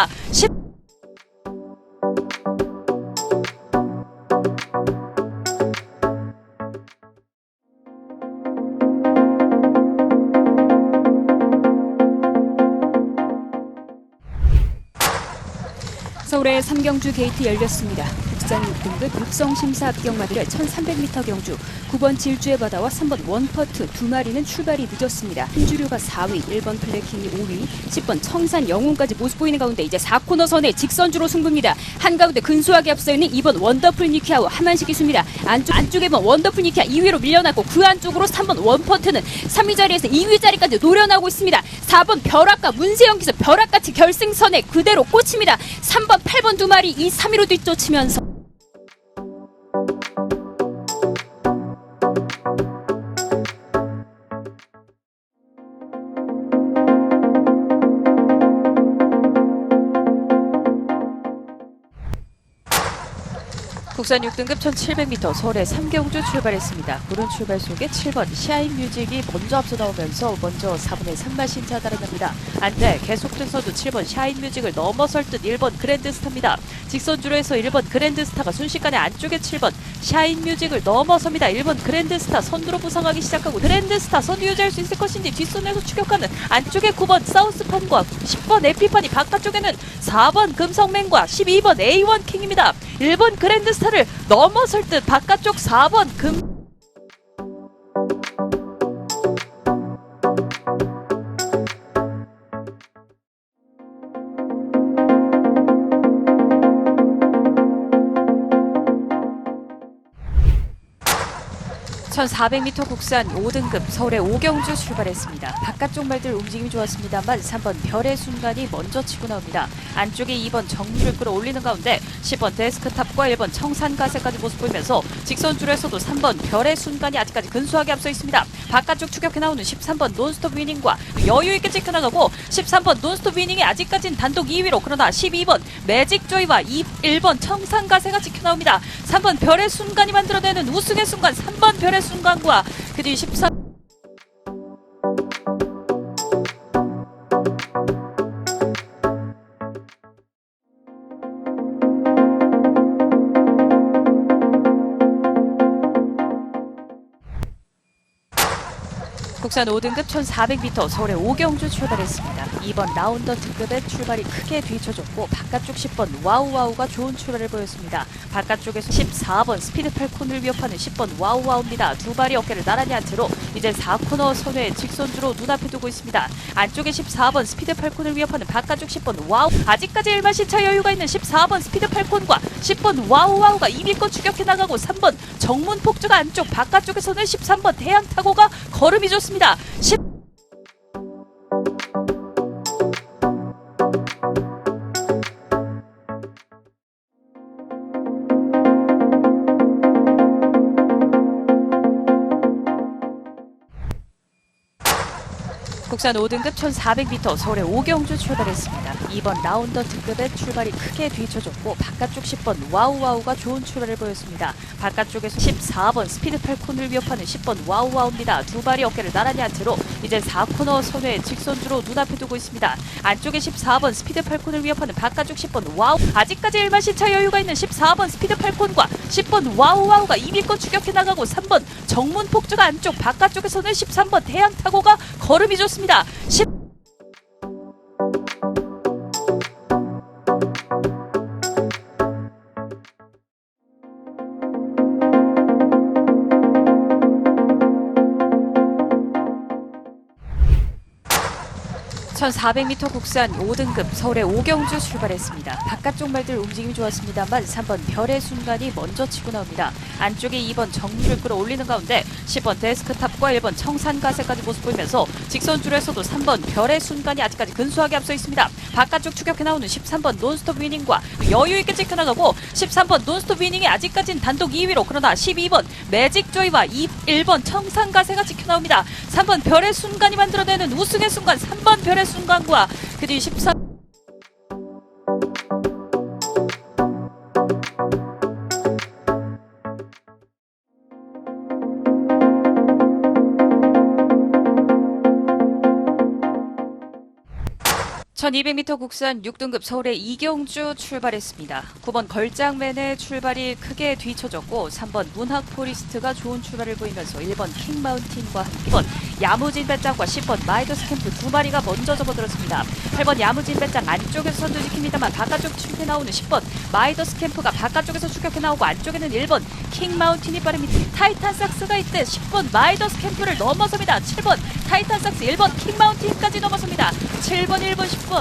서울의 3경주 게이트 열렸습니다. 국산 6등급 육성 심사 합격마들의 1300m 경주 9번 질주의 바다와 3번 원퍼트 두 마리는 출발이 늦었습니다. 한주류가 4위, 1번 블랙킹이 5위, 10번 청산 영웅까지 모습 보이는 가운데 이제 4코너 선에 직선주로 승부입니다. 한가운데 근소하게 앞서 있는 2번 원더풀 니키아와 하만식 기수입니다. 안쪽에 1번 원더풀 니키아 2위로 밀려났고 그 안쪽으로 3번 원퍼트는 3위 자리에서 2위 자리까지 노려나오고 있습니다. 4번 벼락과 문세영 기수 벼락같이 결승선에 그대로 꽂힙니다. 3번, 8번 두 마리 2, 3위로 뒤쫓으면서 국산 6등급 1700m 서울의 3경주 출발했습니다. 구른 출발 속에 7번 샤인뮤직이 먼저 앞서 나오면서 먼저 4분의 3마신차 달아납니다. 안돼 계속돼서도 7번 샤인뮤직을 넘어설 듯 1번 그랜드스타입니다. 직선주로에서 1번 그랜드스타가 순식간에 안쪽에 7번 샤인뮤직을 넘어섭니다. 1번 그랜드스타 선두로 부상하기 시작하고 그랜드스타 선두 유지할 수 있을 것인지 뒷선에서 추격하는 안쪽에 9번 사우스판과 10번 에피판이 바깥쪽에는 4번 금성맨과 12번 A1 킹입니다. 1번 그랜드스타를 넘어설 듯 바깥쪽 4번 금 (1400m) 국산 5등급 서울의 5경주 출발했습니다. 바깥쪽 말들 움직임이 좋았습니다만 3번 별의 순간이 먼저 치고 나옵니다. 안쪽에 2번 정류를 끌어올리는 가운데 10번 데스크탑과 1번 청산가세까지 모습 보이면서 직선줄에서도 3번 별의 순간이 아직까지 근소하게 앞서 있습니다. 바깥쪽 추격해 나오는 13번 논스톱 위닝과 여유있게 찍혀나가고 13번 논스톱 위닝이 아직까지는 단독 2위로 그러나 12번 매직조이와 1번 청산가세가 찍혀나옵니다. 3번 별의 순간이 만들어내는 우승의 순간 3번 별의 순간과 그 뒤 14 국산 5등급 1400m 서울의 5경주 출발했습니다. 2번 라운더 등급의 출발이 크게 뒤쳐졌고 바깥쪽 10번 와우와우가 좋은 출발을 보였습니다. 바깥쪽에서 14번 스피드 팔콘을 위협하는 10번 와우와우입니다. 두 발이 어깨를 나란히 한 채로 이제 4코너 선회 직선주로 눈앞에 두고 있습니다. 안쪽에 14번 스피드 팔콘을 위협하는 바깥쪽 10번 와우 아직까지 1마신차 여유가 있는 14번 스피드 팔콘과 10번 와우와우가 2위권 추격해 나가고 3번 정문 폭주가 안쪽 바깥쪽에서는 13번 태양타고가 걸음이 좋습니다. 10 국산 5등급 1400m 서울의 5경주 출발했습니다. 2번 라운더 등급의 출발이 크게 뒤쳐졌고 바깥쪽 10번 와우와우가 좋은 출발을 보였습니다. 바깥쪽에서 14번 스피드 팔콘을 위협하는 10번 와우와우입니다. 두 발이 어깨를 나란히 한 채로 이제 4코너 선회 직선주로 눈앞에 두고 있습니다. 안쪽에 14번 스피드 팔콘을 위협하는 바깥쪽 10번 와우 아직까지 1마신차 여유가 있는 14번 스피드 팔콘과 10번 와우와우가 2위권 추격해 나가고 3번 정문 폭주가 안쪽 바깥쪽에서는 13번 태양타고가 걸음이 좋습니다. 10 1400m 국산 5등급 서울의 5경주 출발했습니다. 바깥쪽 말들 움직임이 좋았습니다만 3번 별의 순간이 먼저 치고 나옵니다. 안쪽에 2번 정류를 끌어올리는 가운데 10번 데스크탑과 1번 청산가세까지 모습 보이면서 직선줄에서도 3번 별의 순간이 아직까지 근소하게 앞서 있습니다. 바깥쪽 추격해 나오는 13번 논스톱 위닝과 여유있게 찍혀나가고 13번 논스톱 위닝이 아직까지는 단독 2위로 그러나 12번 매직조이와 1번 청산가세가 찍혀나옵니다. 3번 별의 순간이 만들어내는 우승의 순간 3번 별의 순간과 그 뒤 14 1200m 국산 6등급 서울의 이경주 출발했습니다. 9번 걸장맨의 출발이 크게 뒤쳐졌고 3번 문학포리스트가 좋은 출발을 보이면서 1번 킹마운틴과 함께 2번 야무진 배짱과 10번 마이더스 캠프 두 마리가 먼저 접어들었습니다. 8번 야무진 배짱 안쪽에서 선두 지킵니다만 바깥쪽 추격해 나오는 10번 마이더스 캠프가 바깥쪽에서 추격해 나오고 안쪽에는 1번 킹마운틴이 빠릅니다. 타이탄 삭스가 이때 10번 마이더스 캠프를 넘어섭니다. 7번 타이탄 삭스 1번 킹마운틴까지 넘어섭니다. 7번 1번 10번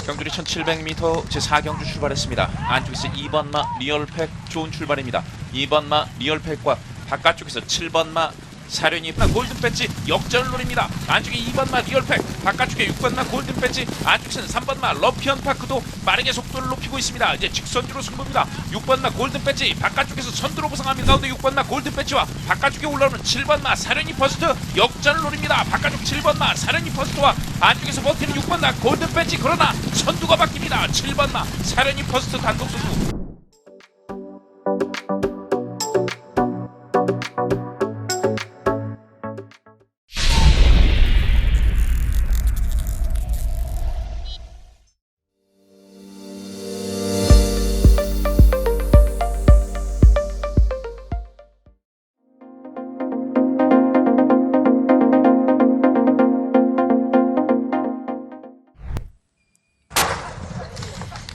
경주리 1700m 제4경주 출발했습니다. 안쪽에서 2번마 리얼팩 좋은 출발입니다. 2번마 리얼팩과 바깥쪽에서 7번마 사련이 골든 배지 역전을 노립니다. 안쪽에 2번마 리얼팩, 바깥쪽에 6번마 골든 배지, 안쪽에서는 3번마 러피언 파크도 빠르게 속도를 높이고 있습니다. 이제 직선주로 승부입니다. 6번마 골든 배지 바깥쪽에서 선두로 부상합니다. 가운데 6번마 골든 배지와 바깥쪽에 올라오는 7번마 사련이 퍼스트 역전을 노립니다. 바깥쪽 7번마 사련이 퍼스트와 안쪽에서 버티는 6번마 골든 배지, 그러나 선두가 바뀝니다. 7번마 사련이 퍼스트 단독 선두.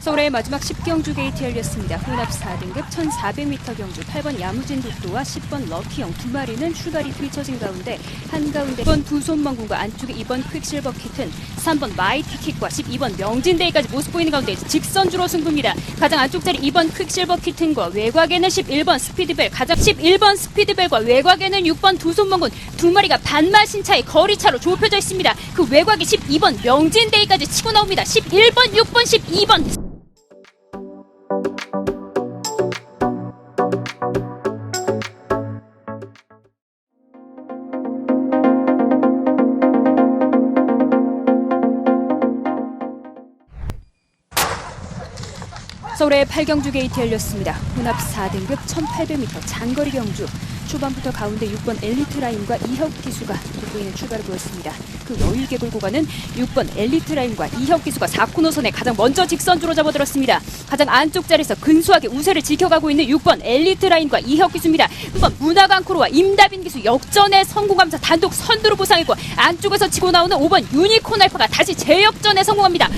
서울의 마지막 10경주 게이트 열렸습니다. 혼합 4등급 1400m 경주 8번 야무진 독도와 10번 럭키형 두 마리는 출발이 뒤처진 가운데 한가운데 2번 두손망군과 안쪽에 2번 퀵실버 키튼, 3번 마이티킥과 12번 명진데이까지 모습 보이는 가운데 직선주로 승부입니다. 가장 안쪽 자리 2번 퀵실버 키튼과 외곽에는 11번 스피드벨, 가장 11번 스피드벨과 외곽에는 6번 두손망군 두 마리가 반마신 차의 거리차로 좁혀져 있습니다. 그 외곽에 12번 명진데이까지 치고 나옵니다. 11번, 6번, 12번. 서울의 8경주 게이트 열렸습니다. 혼합 4등급 1800m 장거리 경주. 초반부터 가운데 6번 엘리트 라인과 이혁 기수가 돋보이는 출발을 보였습니다. 그 여유있게 몰고 가는 6번 엘리트 라인과 이혁 기수가 4코너선에 가장 먼저 직선주로 잡아들었습니다. 가장 안쪽 자리에서 근소하게 우세를 지켜가고 있는 6번 엘리트 라인과 이혁 기수입니다. 한번 문화강 코로와 임다빈 기수 역전에 성공하면서 단독 선두로 부상했고, 안쪽에서 치고 나오는 5번 유니콘 알파가 다시 재역전에 성공합니다.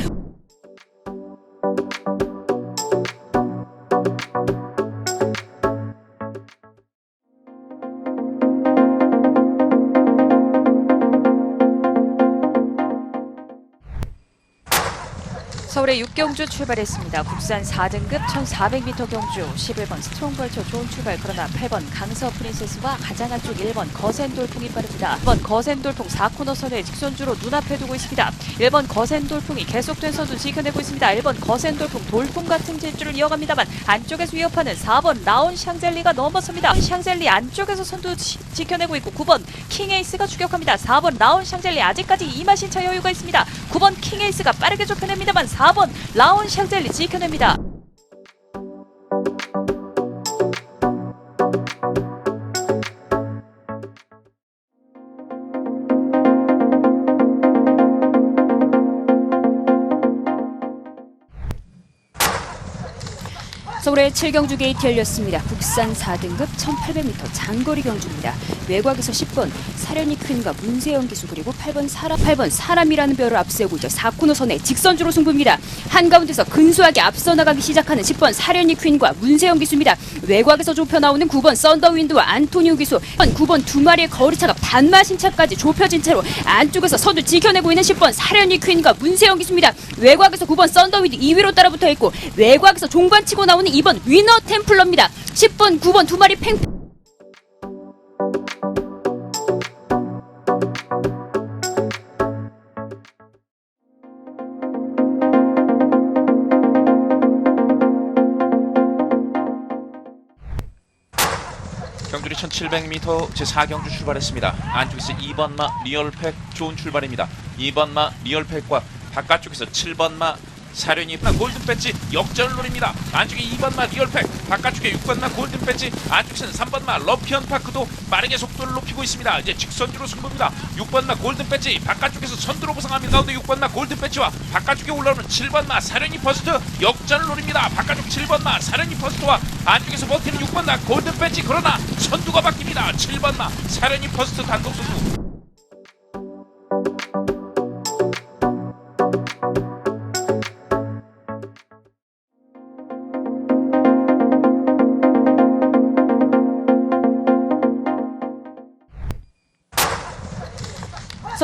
서울의 6경주 출발했습니다. 국산 4등급 1400m 경주 11번 스트롱벌처 좋은 출발, 그러나 8번 강서 프린세스와 가장 안쪽 1번 거센돌풍이 빠릅니다. 1번 거센돌풍 4코너선에 직선주로 눈앞에 두고 있습니다. 1번 거센돌풍이 계속된 선두 지켜내고 있습니다. 1번 거센돌풍 돌풍 같은 질주를 이어갑니다만 안쪽에서 위협하는 4번 라온 샹젤리가 넘어섭니다. 샹젤리 안쪽에서 선두 지켜내고 있고 9번 킹에이스가 추격합니다. 4번 라온 샹젤리 아직까지 이마신차 여유가 있습니다. 9번 킹에이스가 빠르게 좁혀냅니다만 4번 라온 샹젤리 지켜냅니다. 서울의 7경주 게이트 열렸습니다. 국산 4등급 1800m 장거리 경주입니다. 외곽에서 10번 사련이 큰과 문세영 기수, 그리고 8번 사람이라는 별을 앞세우고 있죠. 4코너선에 직선주로 승부입니다. 한가운데서 근소하게 앞서 나가기 시작하는 10번 사련이 퀸과 문세영 기수입니다. 외곽에서 좁혀 나오는 9번 썬더윈드와 안토니오 기수, 9번 두 마리의 거리차가 반마신 차까지 좁혀진 채로 안쪽에서 선두 지켜내고 있는 10번 사련이 퀸과 문세영 기수입니다. 외곽에서 9번 썬더윈드 2위로 따라붙어 있고, 외곽에서 종관치고 나오는 2번 위너 템플러입니다. 10번, 9번 두 마리 팽팽. 경주리 1700m 제4경주 출발했습니다. 안쪽에서 2번마 리얼팩 좋은 출발입니다. 2번마 리얼팩과 바깥쪽에서 7번마 사련이 골든 배지 역전을 노립니다. 안쪽에 2번마 리얼팩, 바깥쪽에 6번마 골든 배지, 안쪽에서는 3번마 러피언 파크도 빠르게 속도를 높이고 있습니다. 이제 직선주로 승부입니다. 6번마 골든 배지 바깥쪽에서 선두로 부상합니다. 가운데 6번마 골든 배지와 바깥쪽에 올라오는 7번마 사련이 퍼스트 역전을 노립니다. 바깥쪽 7번마 사련이 퍼스트와 안쪽에서 버티는 6번마 골든 배지, 그러나 선두가 바뀝니다. 7번마 사련이 퍼스트 단독 선두.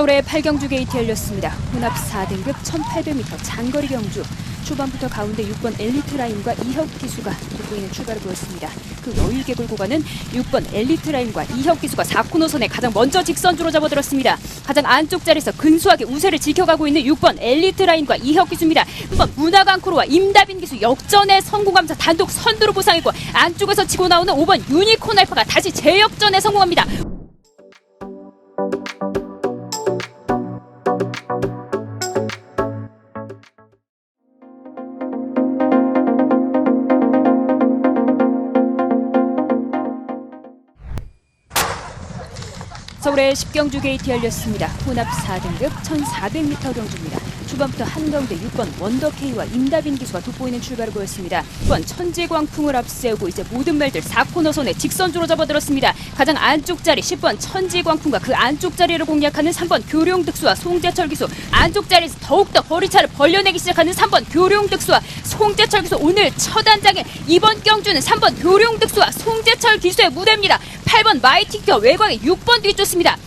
서울의 8경주 게이트 열렸습니다. 혼합 4등급 1800m 장거리 경주. 초반부터 가운데 6번 엘리트 라인과 이혁 기수가 돋보이는 출발을 보였습니다. 그 여유있게 끌고 가는 6번 엘리트 라인과 이혁 기수가 4코너선에 가장 먼저 직선주로 접어들었습니다. 가장 안쪽 자리에서 근소하게 우세를 지켜가고 있는 6번 엘리트 라인과 이혁 기수입니다. 한번 문화강크루와 임다빈 기수 역전에 성공하면서 단독 선두로 보상했고, 안쪽에서 치고 나오는 5번 유니콘 알파가 다시 재역전에 성공합니다. 서울의 10경주 게이트 열렸습니다. 혼합 4등급 1400m 경주입니다. 초반부터 한가운데 6번 원더K와 임다빈 기수가 돋보이는 출발을 보였습니다. 6번 천지광풍을 앞세우고 이제 모든 말들 4코너선에 직선주로 접어들었습니다. 가장 안쪽 자리 10번 천지광풍과 그 안쪽 자리를 공략하는 3번 교룡득수와 송재철 기수, 안쪽 자리에서 더욱더 거리차를 벌려내기 시작하는 3번 교룡득수와 송재철 기수. 오늘 첫 안장에 이번 경주는 3번 교룡득수와 송재철 기수의 무대입니다. 8번 마이티키와 외곽에 6번 뒤쫓습니다.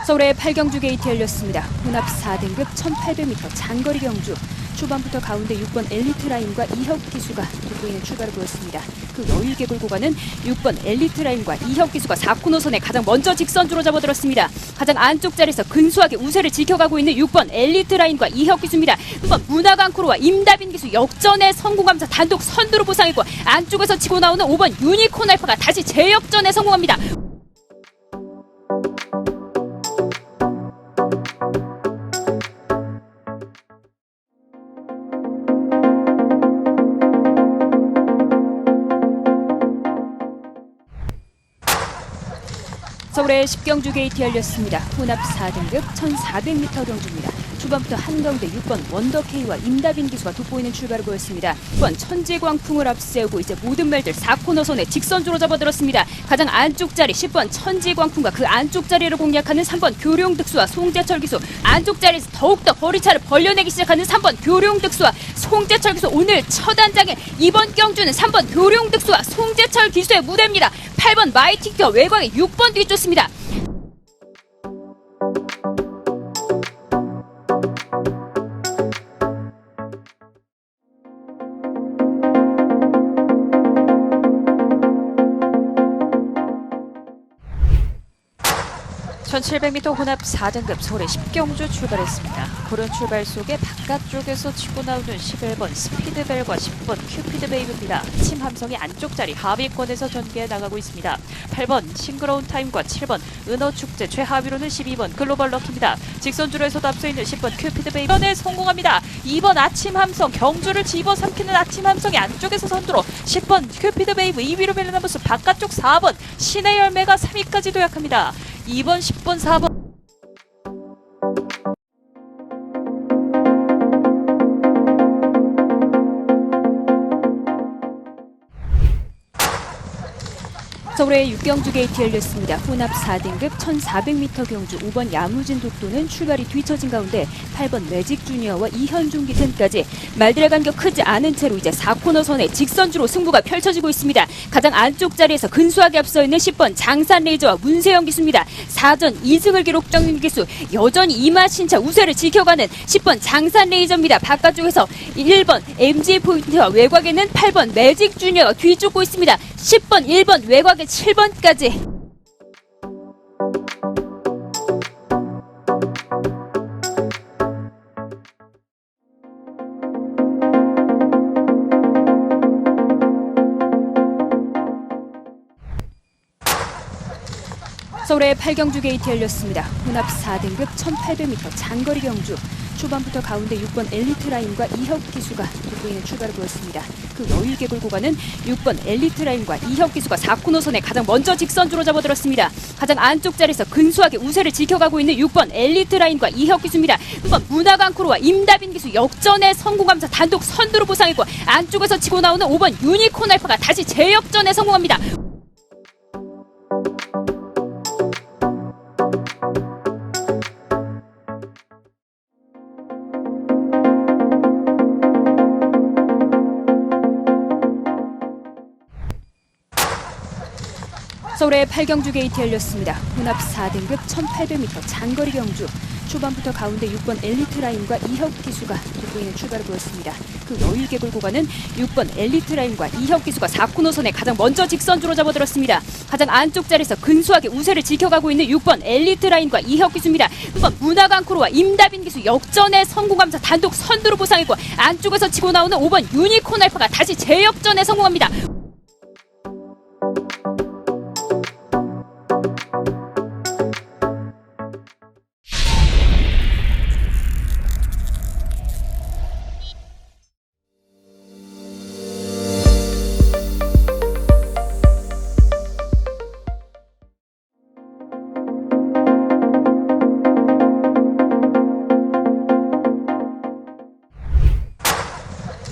서울의 8경주 게이트 열렸습니다. 혼합 4등급 1800m 장거리 경주. 초반부터 가운데 6번 엘리트 라인과 이혁 기수가 돋보이는 출발을 보였습니다. 그 여유있게 끌고 가는 6번 엘리트 라인과 이혁 기수가 4코너선에 가장 먼저 직선주로 접어들었습니다. 가장 안쪽 자리에서 근소하게 우세를 지켜가고 있는 6번 엘리트 라인과 이혁 기수입니다. 한번 문화강크루와 임다빈 기수 역전에 성공하면서 단독 선두로 보상했고, 안쪽에서 치고 나오는 5번 유니콘 알파가 다시 재역전에 성공합니다. 서울의 10경주 게이트 열렸습니다. 혼합 4등급 1400m 경주입니다. 초반부터 한가운데 6번 원더K와 임다빈 기수가 돋보이는 출발을 보였습니다. 6번 천지광풍을 앞세우고 이제 모든 말들 4코너선에 직선주로 접어들었습니다. 가장 안쪽 자리 10번 천지광풍과 그 안쪽 자리를 공략하는 3번 교룡득수와 송재철 기수, 안쪽 자리에서 더욱더 거리차를 벌려내기 시작하는 3번 교룡득수와 송재철 기수. 오늘 첫 안장에 이번 경주는 3번 교룡득수와 송재철 기수의 무대입니다. 8번 마이티키와 외곽에 6번 뒤쫓습니다. (1700m) 혼합 4등급 서울의 10경주 출발했습니다. 고른 출발 속에 바깥쪽에서 치고 나오는 11번 스피드벨과 10번 큐피드베이브입니다. 아침 함성이 안쪽 자리 하위권에서 전개해 나가고 있습니다. 8번 싱그러운 타임과 7번 은어축제, 최하위로는 12번 글로벌 럭키입니다. 직선주로에서도 앞서 있는 10번 큐피드베이브 에 성공합니다. 2번 아침 함성, 경주를 집어삼키는 아침 함성이 안쪽에서 선두로 10번 큐피드베이브 2위로 밀려난 모습, 바깥쪽 4번 신의 열매가 3위까지 도약합니다. 2번, 10번, 4번. 서울의 6경주 게이트 열렸습니다. 혼합 4등급 1400m 경주 5번 야무진 독도는 출발이 뒤처진 가운데 8번 매직 주니어와 이현중 기센까지 말들의 간격 크지 않은 채로 이제 4코너선에 직선주로 승부가 펼쳐지고 있습니다. 가장 안쪽 자리에서 근소하게 앞서 있는 10번 장산 레이저와 문세영 기수입니다. 4전 2승을 기록 정윤 기수, 여전히 이마신차 우세를 지켜가는 10번 장산 레이저입니다. 바깥쪽에서 1번 MG 포인트와 외곽에는 8번 매직 주니어가 뒤쫓고 있습니다. 10번, 1번, 외곽에 7번까지. 서울의 8경주 게이트 열렸습니다. 혼합 4등급 1800m 장거리 경주. 초반부터 가운데 6번 엘리트 라인과 이혁 기수가 돋보이는 출발을 보였습니다. 그 여유있게 끌고 가는 6번 엘리트 라인과 이혁 기수가 4코너선에 가장 먼저 직선주로 접어들었습니다. 가장 안쪽 자리에서 근소하게 우세를 지켜가고 있는 6번 엘리트 라인과 이혁 기수입니다. 한번 문화강크루와 임다빈 기수 역전에 성공하면서 단독 선두로 보상했고, 안쪽에서 치고 나오는 5번 유니콘 알파가 다시 재역전에 성공합니다. 서울의 8경주 게이트 열렸습니다. 혼합 4등급 1800m 장거리 경주. 초반부터 가운데 6번 엘리트 라인과 이혁 기수가 돋보이는 출발을 보였습니다. 그 여유있게 몰고 가는 6번 엘리트 라인과 이혁 기수가 4코너선에 가장 먼저 직선주로 접어들었습니다. 가장 안쪽 자리에서 근소하게 우세를 지켜가고 있는 6번 엘리트 라인과 이혁 기수입니다. 3번 문화강 크루와 임다빈 기수 역전에 성공하면서 단독 선두로 보상했고, 안쪽에서 치고 나오는 5번 유니콘 알파가 다시 재역전에 성공합니다.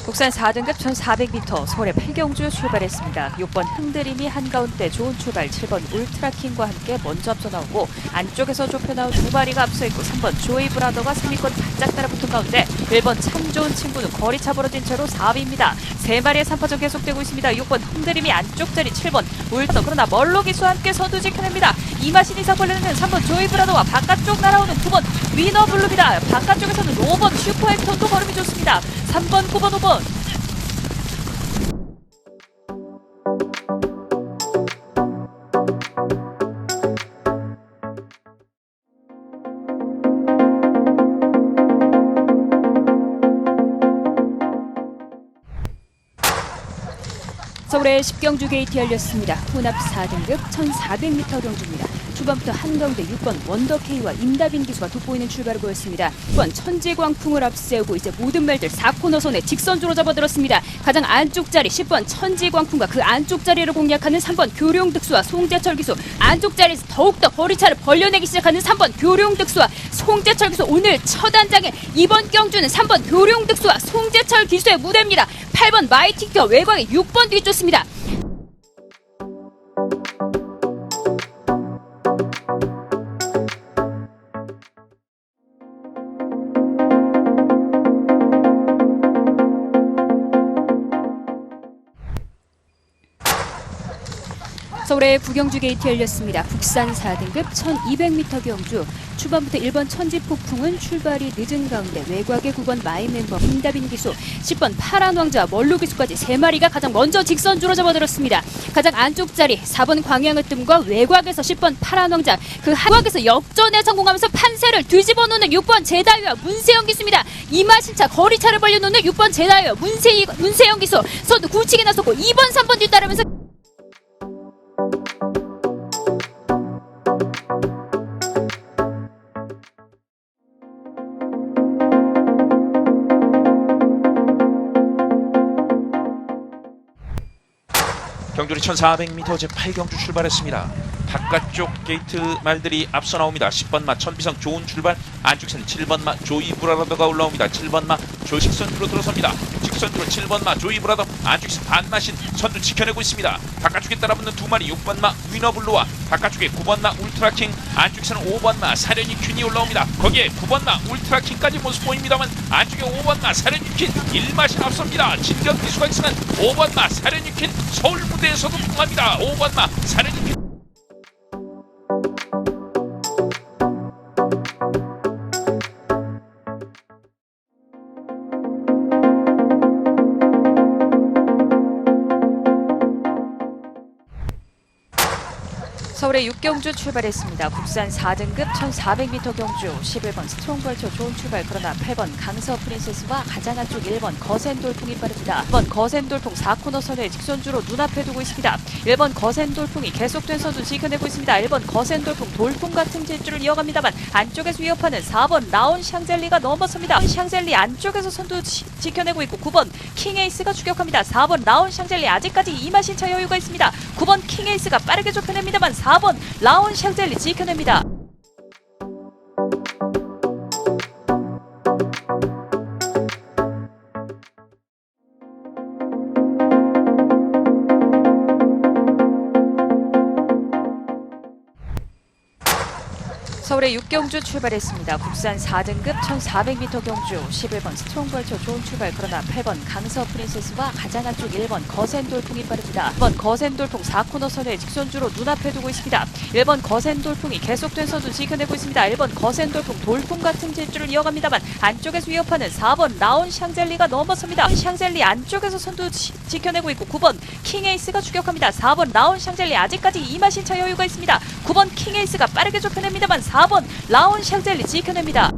국산 4등급 1400m 서울의 8경주 출발했습니다. 6번 흥드림이 한가운데 좋은 출발, 7번 울트라킹과 함께 먼저 앞서 나오고, 안쪽에서 좁혀나온 두 마리가 앞서 있고 3번 조이 브라더가 3위권 바짝 따라붙은 가운데 1번 참 좋은 친구는 거리차 벌어진 채로 4위입니다. 세 마리의 3파전 계속되고 있습니다. 6번 흥드림이 안쪽 자리, 7번 울트라더, 그러나 멀로 기수와 함께 선두 지켜냅니다. 이마신 이상 걸려는 3번 조이 브라더와 바깥쪽 날아오는 9번 위너블루입니다. 바깥쪽에서는 5번 슈퍼액턴도 걸음이 좋습니다. 3번, 9번, 5번. 서울의 10경주 게이트 열렸습니다. 혼합 4등급 1400m 경주입니다. 초반부터 한가운데 6번 원더케이와 임다빈 기수가 돋보이는 출발을 보였습니다. 6번 천지광풍을 앞세우고 이제 모든 말들 4코너선에 직선주로 접어들었습니다. 가장 안쪽 자리 10번 천지광풍과 그 안쪽 자리를 공략하는 3번 교룡득수와 송재철 기수, 안쪽 자리에서 더욱더 거리차를 벌려내기 시작하는 3번 교룡득수와 송재철 기수. 오늘 첫 단장의 이번 경주는 3번 교룡득수와 송재철 기수의 무대입니다. 8번 마이티큐와 외곽의 6번 뒤쫓습니다. 서울의 9경주 게이트 열렸습니다. 국산 4등급 1200m 경주. 초반부터 1번 천지폭풍은 출발이 늦은 가운데 외곽의 9번 마이멤버 임다빈 기수, 10번 파란 왕자 멀루 기수까지 3마리가 가장 먼저 직선주로 접어들었습니다. 가장 안쪽 자리 4번 광양의 뜸과 외곽에서 10번 파란 왕자, 그 한곽에서 역전에 성공하면서 판세를 뒤집어 놓는 6번 제다이와 문세영 기수입니다. 이마신차 거리차를 벌려놓는 6번 제다이와 문세영 기수 선두 굳히게 나섰고 2번 3번 뒤따르면서 경주리 1400m 제8경주 출발했습니다. 바깥쪽 게이트 말들이 앞서 나옵니다. 10번 마 천비성 좋은 출발, 안쪽선 7번 마 조이 브라더가 올라옵니다. 7번 마 조식선주로 들어섭니다. 직선주로 7번 마 조이 브라더, 안쪽에서 반마신 선두 지켜내고 있습니다. 바깥쪽에 따라붙는 두 마리 6번 마 위너블루와 바깥쪽에 9번 마 울트라킹, 안쪽에서는 5번 마 사련이 퀸이 올라옵니다. 거기에 9번 마 울트라킹까지 모습 보입니다만 안쪽에 5번 마 사련이 퀸 1마신 앞섭니다. 진격 기수가 있으면 5번 마 사련이 퀸 서울 무대에서도 통합니다. 5번 마 사련이 퀸. 서울의 6경주 출발했습니다. 국산 4등급 1400m 경주, 11번 스트롱벌처 좋은 출발, 그러나 8번 강서 프린세스와 가장 안쪽 1번 거센돌풍이 빠릅니다. 1번 거센돌풍 4코너 선에 직선주로 눈앞에 두고 있습니다. 1번 거센돌풍이 계속된 선두 지켜내고 있습니다. 1번 거센돌풍 돌풍 같은 질주를 이어갑니다만 안쪽에서 위협하는 4번 라온 샹젤리가 넘어섭니다. 샹젤리 안쪽에서 선두 지켜내고 있고 9번 킹에이스가 추격합니다. 4번 라온 샹젤리 아직까지 이마신차 여유가 있습니다. 9번 킹에이스가 빠르게 좁혀냅니다만 4번 라온 샹젤리 지켜냅니다. 서울의 6경주 출발했습니다. 국산 4등급 1400m 경주 11번 스트롱벌처 좋은 출발. 그러나 8번 강서 프린세스와 가장 안쪽 1번 거센돌풍이 빠릅니다. 1번 거센돌풍 4코너 선에 직선주로 눈앞에 두고 있습니다. 1번 거센돌풍이 계속된 선두 지켜내고 있습니다. 1번 거센돌풍 돌풍 같은 질주를 이어갑니다만 안쪽에서 위협하는 4번 라온 샹젤리가 넘어섭니다. 샹젤리 안쪽에서 선두 지켜내고 있고 9번 킹에이스가 추격합니다. 4번 라온 샹젤리 아직까지 이마신차 여유가 있습니다. 9번 킹에이스가 빠르게 좁혀냅니다만 4번 라온 샹젤리 지켜냅니다.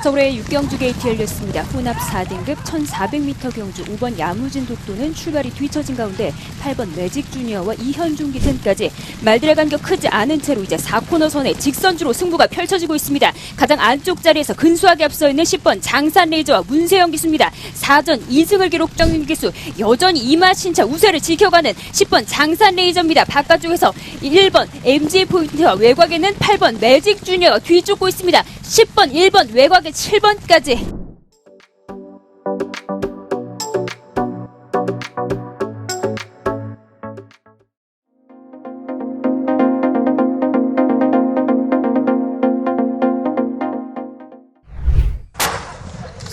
서울의 6경주 게이트 열렸습니다. 혼합 4등급 1400m 경주 5번 야무진 독도는 출발이 뒤처진 가운데 8번 매직 주니어와 이현중 기센까지 말들의 간격 크지 않은 채로 이제 4코너 선에 직선주로 승부가 펼쳐지고 있습니다. 가장 안쪽 자리에서 근소하게 앞서 있는 10번 장산 레이저와 문세영 기수입니다. 4전 2승을 기록 정윤 기수 여전히 이마신차 우세를 지켜가는 10번 장산 레이저입니다. 바깥쪽에서 1번 MG 포인트와 외곽에는 8번 매직 주니어가 뒤쫓고 있습니다. 10번 1번 외곽에 7번까지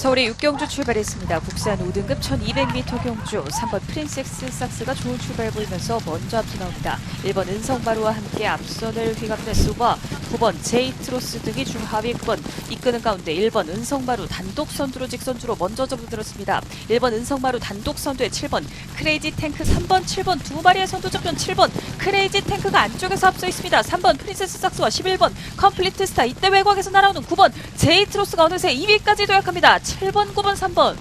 서울의 6경주 출발했습니다. 국산 5등급 1200m 경주 3번 프린세스 삭스가 좋은 출발 보이면서 먼저 앞서 나옵니다. 1번 은성마루와 함께 앞선을 휘감는 수바 9번 제이트로스 등이 중하위권 이끄는 가운데 1번 은성마루 단독 선두로 직선주로 먼저 접어들었습니다. 1번 은성마루 단독 선두에 7번 크레이지 탱크 3번 7번 두 마리의 선두 접전 7번 크레이지 탱크가 안쪽에서 앞서 있습니다. 3번 프린세스 삭스와 11번 컴플리트 스타 이때 외곽에서 날아오는 9번 제이트로스가 어느새 2위까지 도약합니다. 7번 9번 3번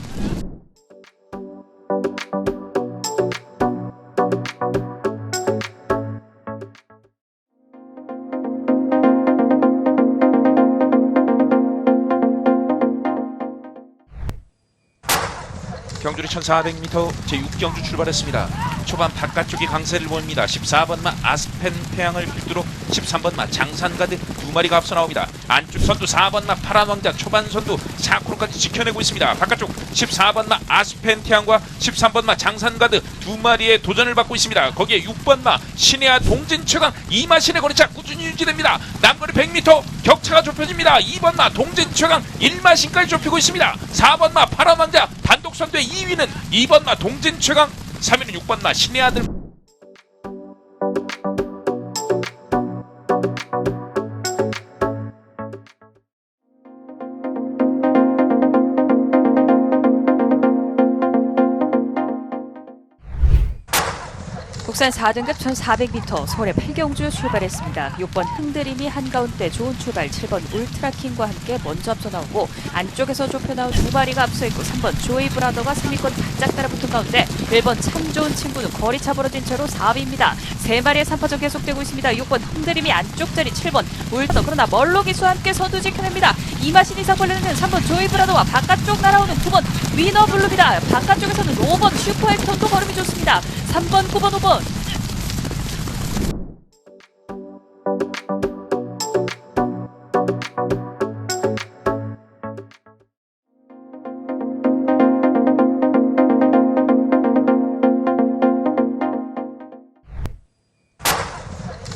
경주리 1400m 제6경주 출발했습니다. 초반 바깥쪽이 강세를 보입니다. 14번마 아스펜 태양을 필두로 13번마 장산가드 두 마리가 앞서 나옵니다. 안쪽 선두 4번마 파란왕자 초반 선두 4코너까지 지켜내고 있습니다. 바깥쪽 14번마 아스펜 태양과 13번마 장산가드 두 마리의 도전을 받고 있습니다. 거기에 6번마 신해아 동진 최강 이마신의 거리차 꾸준히 유지됩니다. 남거리 100m 격차가 좁혀집니다. 2번마 동진 최강 1마신까지 좁히고 있습니다. 4번마 파란왕자 단독 선두의 2위는 2번마 동진 최강 3위는 6번마 신의 아들. 국산 4등급 1400m 서울의 8경주 출발했습니다. 6번 흥드림이 한가운데 좋은 출발 7번 울트라킹과 함께 먼저 앞서 나오고 안쪽에서 좁혀나온 두 마리가 앞서 있고 3번 조이 브라더가 3위권 바짝 따라붙은 가운데 1번 참 좋은 친구는 거리차 벌어진 채로 4위입니다. 세 마리의 3파전 계속되고 있습니다. 6번 흥드림이 안쪽 자리 7번 울트라더 그러나 멀로 기수와 함께 선두 지켜냅니다. 이마신 이상 걸리는 3번 조이 브라더와 바깥쪽 날아오는 9번 위너블루입니다. 바깥쪽에서는 5번 슈퍼액턴도 걸음이 좋습니다. 3번 9번 5번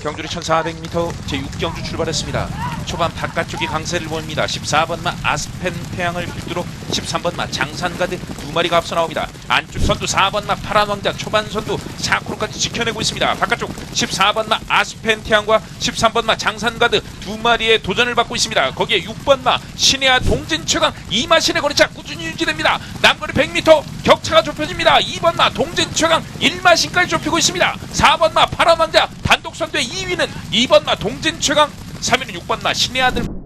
경주리 1400m 제6경주 출발했습니다. 초반 바깥쪽이 강세를 보입니다. 14번마 아스펜 태양을 필두로 13번마 장산가드 두 마리가 앞서 나옵니다. 안쪽 선두 4번마 파란왕자 초반 선두 4코너까지 지켜내고 있습니다. 바깥쪽 14번마 아스펜 태양과 13번마 장산가드 두 마리의 도전을 받고 있습니다. 거기에 6번마 신해아 동진 최강 이마신의 거리차 꾸준히 유지됩니다. 남거리 100m 격차가 좁혀집니다. 2번마 동진 최강 1마신까지 좁히고 있습니다. 4번마 파란왕자 단독 선두의 2위는 2번마 동진 최강 3위는 6번마 신의 아들.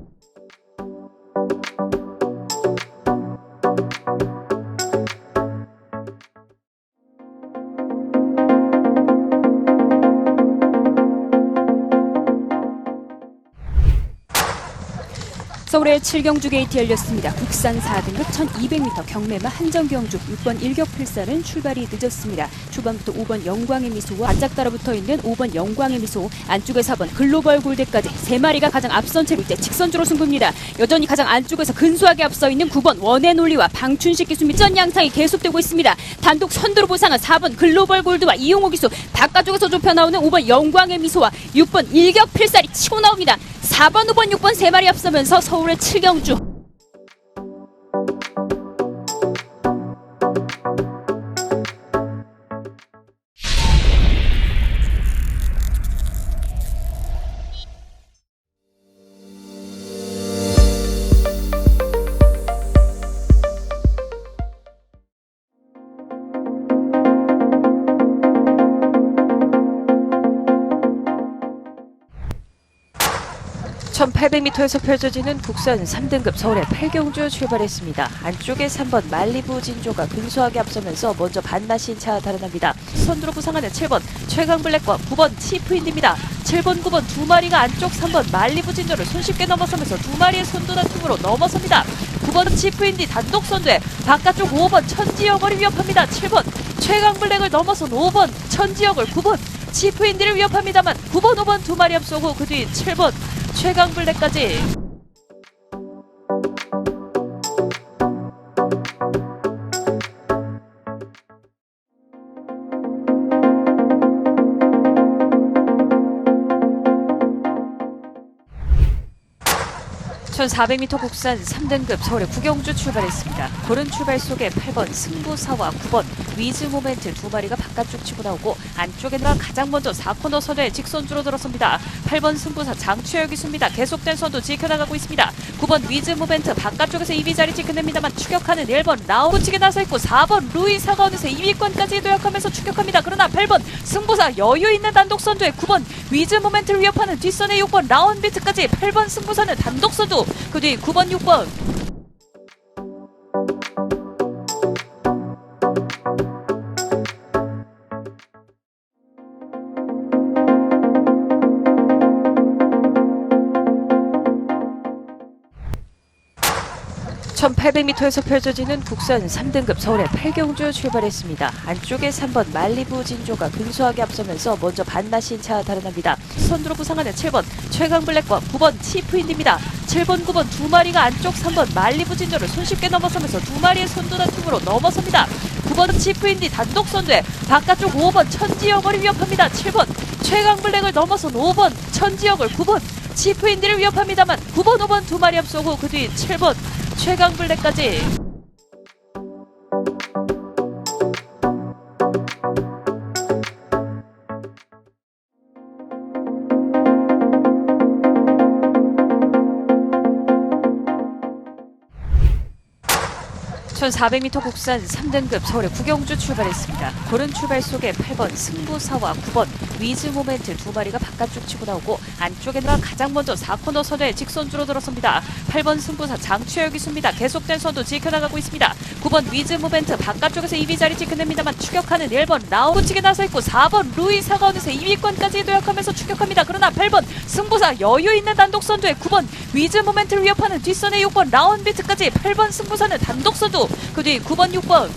서울의 7경주 게이트 열렸습니다. 국산 4등급 1200m 경매마 한정경주 6번 일격필살은 출발이 늦었습니다. 초반부터 5번 영광의 미소와 바짝 따라붙어 있는 5번 영광의 미소, 안쪽에 4번 글로벌 골드까지 3마리가 가장 앞선 채로 이제 직선주로 승부입니다. 여전히 가장 안쪽에서 근소하게 앞서 있는 9번 원의 논리와 방춘식 기수 밑전 양상이 계속되고 있습니다. 단독 선두로 보상한 4번 글로벌 골드와 이용호 기수, 바깥쪽에서 좁혀 나오는 5번 영광의 미소와 6번 일격필살이 치고 나옵니다. 4번, 5번, 6번 3마리 앞서면서 서울의 7경주. 천 800m에서 펼쳐지는 국산 3등급 서울의 8경주 출발했습니다. 안쪽에 3번 말리부 진조가 근소하게 앞서면서 먼저 반나신 차 달아납니다. 선두로 부상하는 7번 최강블랙과 9번 치프인디입니다. 7번, 9번 두 마리가 안쪽 3번 말리부 진조를 손쉽게 넘어서면서 두 마리의 선두 다툼으로 넘어섭니다. 9번 치프인디 단독 선두에 바깥쪽 5번 천지역을 위협합니다. 7번 최강블랙을 넘어선 5번 천지역을 9번 치프인디를 위협합니다만 9번, 5번 두 마리 앞서고 그 뒤 7번 최강블랙까지. 천 400m 국산 3등급 서울의 구경주 출발했습니다. 고른 출발 속에 8번 승부사와 9번 위즈 모멘트 두 마리가 바깥쪽 치고 나오고 안쪽에 들어 가장 먼저 4코너 선에 직선주로 들어섭니다. 8번 승부사 장추열 기수입니다. 계속된 선두 지켜나가고 있습니다. 9번 위즈 모멘트 바깥쪽에서 2위 자리 지켜냅니다만 추격하는 1번 라운 붙이게 나서있고 4번 루이사가 어느새 2위권까지 도약하면서 추격합니다. 그러나 8번 승부사 여유 있는 단독 선두에 9번 위즈 모멘트를 위협하는 뒷선의 6번 라운비트까지 8번 승부사는 단독 선두 그 뒤 9번 6번 천 800m에서 펼쳐지는 국산 3등급 서울의 8경주 출발했습니다. 안쪽에 3번 말리부 진조가 근소하게 앞서면서 먼저 반나신 차 달아납니다. 선두로 부상하는 7번 최강블랙과 9번 치프인디입니다. 7번, 9번 두 마리가 안쪽 3번 말리부 진조를 손쉽게 넘어서면서 두 마리의 선두 다툼으로 넘어섭니다. 9번 치프인디 단독 선두에 바깥쪽 5번 천지역을 위협합니다. 7번 최강블랙을 넘어선 5번 천지역을 9번 치프인디를 위협합니다만 9번, 5번 두 마리 앞서고 그 뒤 7번 최강블랙까지. 천 400m 국산 3등급 서울의 구경주 출발했습니다. 고른 출발 속에 8번 승부사와 9번 위즈 모멘트 두 마리가 바깥쪽 치고 나오고 안쪽에 들어 가장 먼저 4코너 선에 직선주로 들어섭니다. 8번 승부사 장추열 기수입니다. 계속된 선두 지켜나가고 있습니다. 9번 위즈 모멘트 바깥쪽에서 2위 자리 지켜냅니다만 추격하는 1번 라운 붙이게 나서있고 4번 루이사가 어느새 2위권까지 도약하면서 추격합니다. 그러나 8번 승부사 여유 있는 단독 선두에 9번 위즈 모멘트를 위협하는 뒷선의 6번 라운비트까지 8번 승부사는 단독 선두 그 뒤 9번 6번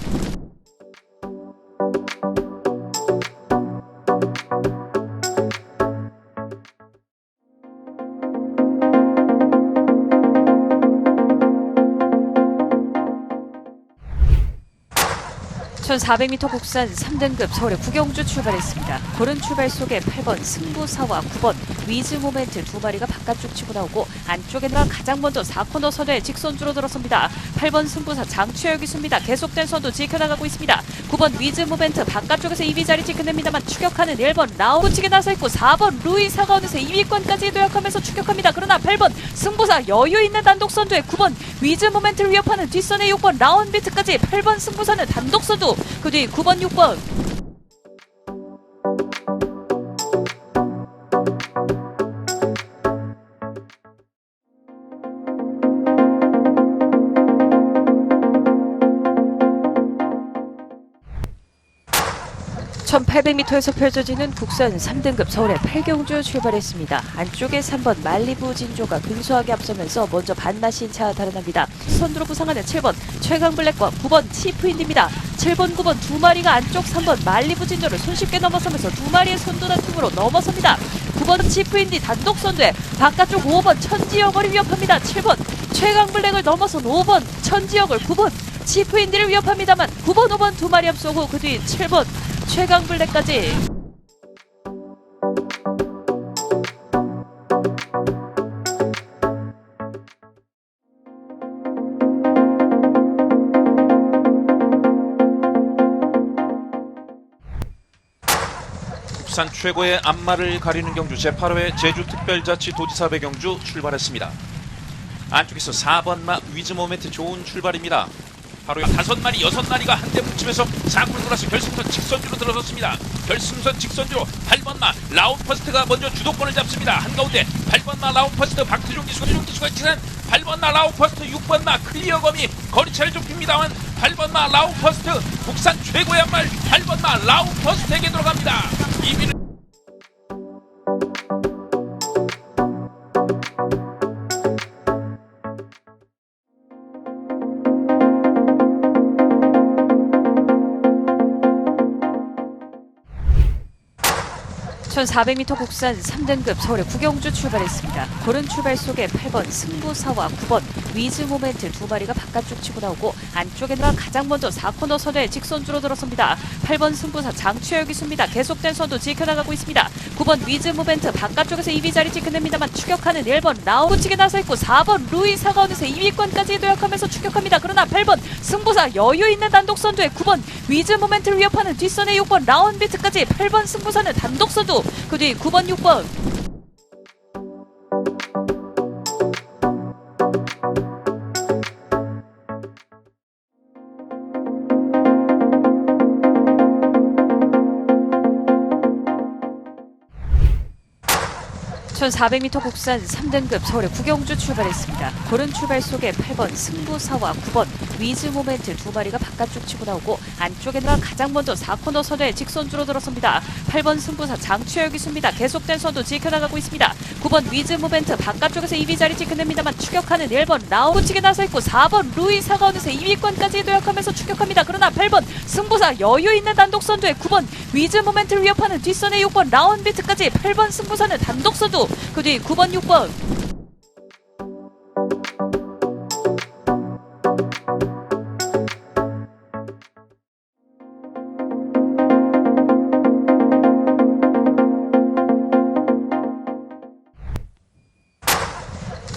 천 400m 국산 3등급 서울의 구경주 출발했습니다. 고른 출발 속에 8번 승부사와 9번 위즈 모멘트 두 마리가 바깥쪽 치고 나오고 안쪽에 들어 가장 먼저 4코너 선에 직선주로 들어섭니다. 8번 승부사 장추열 기수입니다. 계속된 선두 지켜나가고 있습니다. 9번 위즈 모멘트 바깥쪽에서 2위 자리 지켜냅니다만 추격하는 1번 라운 붙이게 나서있고 4번 루이사가 어느새 2위권까지 도약하면서 추격합니다. 그러나 8번 승부사 여유 있는 단독 선두에 9번 위즈 모멘트를 위협하는 뒷선의 6번 라운비트까지 8번 승부사는 단독 선두 그 뒤 9번 6번 1800m에서 펼쳐지는 국산 3등급 서울의 8경주 출발했습니다. 안쪽에 3번 말리부 진조가 근소하게 앞서면서 먼저 반나신 차 달아납니다. 선두로 부상하는 7번 최강블랙과 9번 치프인디입니다. 7번, 9번 두 마리가 안쪽 3번 말리부 진조를 손쉽게 넘어서면서 두 마리의 선두 다툼으로 넘어섭니다. 9번 치프인디 단독 선두에 바깥쪽 5번 천지역을 위협합니다. 7번 최강블랙을 넘어선 5번 천지역을 9번 치프인디를 위협합니다만 9번, 5번 두 마리 앞서고 그 뒤 7번 최강블랙까지. 부산 최고의 앞말을 가리는 경주 제8회 제주특별자치도지사회 경주 출발했습니다. 안쪽에서 4번 마 위즈 모멘트 좋은 출발입니다. 바로 5마리, 6마리가 한데 뭉치면서 4구를 돌아서 결승선 직선주로 들어섰습니다. 결승선 직선주로 8번 마 라운퍼스트가 먼저 주도권을 잡습니다. 한가운데 8번 마 라운퍼스트 박태종 기수가 치는 8번 마 라운퍼스트 6번 마 클리어검이 거리차를 좁힙니다만 8번 마 라운퍼스트 국산 최고의 앞말 8번 마 라운퍼스트에게 들어갑니다. 2위를 (1400m) 국산 3등급 서울의 구경주 출발했습니다. 고른 출발 속에 8번 승부사와 9번 위즈 모멘트 두 마리가 바깥쪽 치고 나오고 안쪽에 나 가장 먼저 4코너 선에 직선주로 들어섭니다. 8번 승부사 장추혁이 습니다. 계속된 선두 지켜나가고 있습니다. 9번 위즈 모멘트 바깥쪽에서 2위 자리 지켜냅니다만 추격하는 1번 라우치게 나서있고 4번 루이사가 어느새 2위권까지 도약하면서 추격합니다. 그러나 8번 승부사 여유있는 단독 선두에 9번 위즈 모멘트를 위협하는 뒷선의 6번 라운비트까지 8번 승부사는 단독 선두 그 뒤 9번 6번 1400m 국산 3등급 서울의 구경주 출발했습니다. 고른 출발 속에 8번 승부사와 9번 위즈 모멘트 두 마리가 바깥쪽 치고 나오고 안쪽에 나 가장 먼저 4코너 선에 직선주로 들어섭니다. 8번 승부사 장추혁이 습니다. 계속된 선두 지켜나가고 있습니다. 9번 위즈 모멘트 바깥쪽에서 2위 자리 지켜냅니다만 추격하는 1번 라우치게 나서있고 4번 루이사가 어느새 2위권까지 도약하면서 추격합니다. 그러나 8번 승부사 여유있는 단독 선두에 9번 위즈 모멘트를 위협하는 뒷선의 6번 라운비트까지 8번 승부사는 단독 선두 그 뒤 9번 6번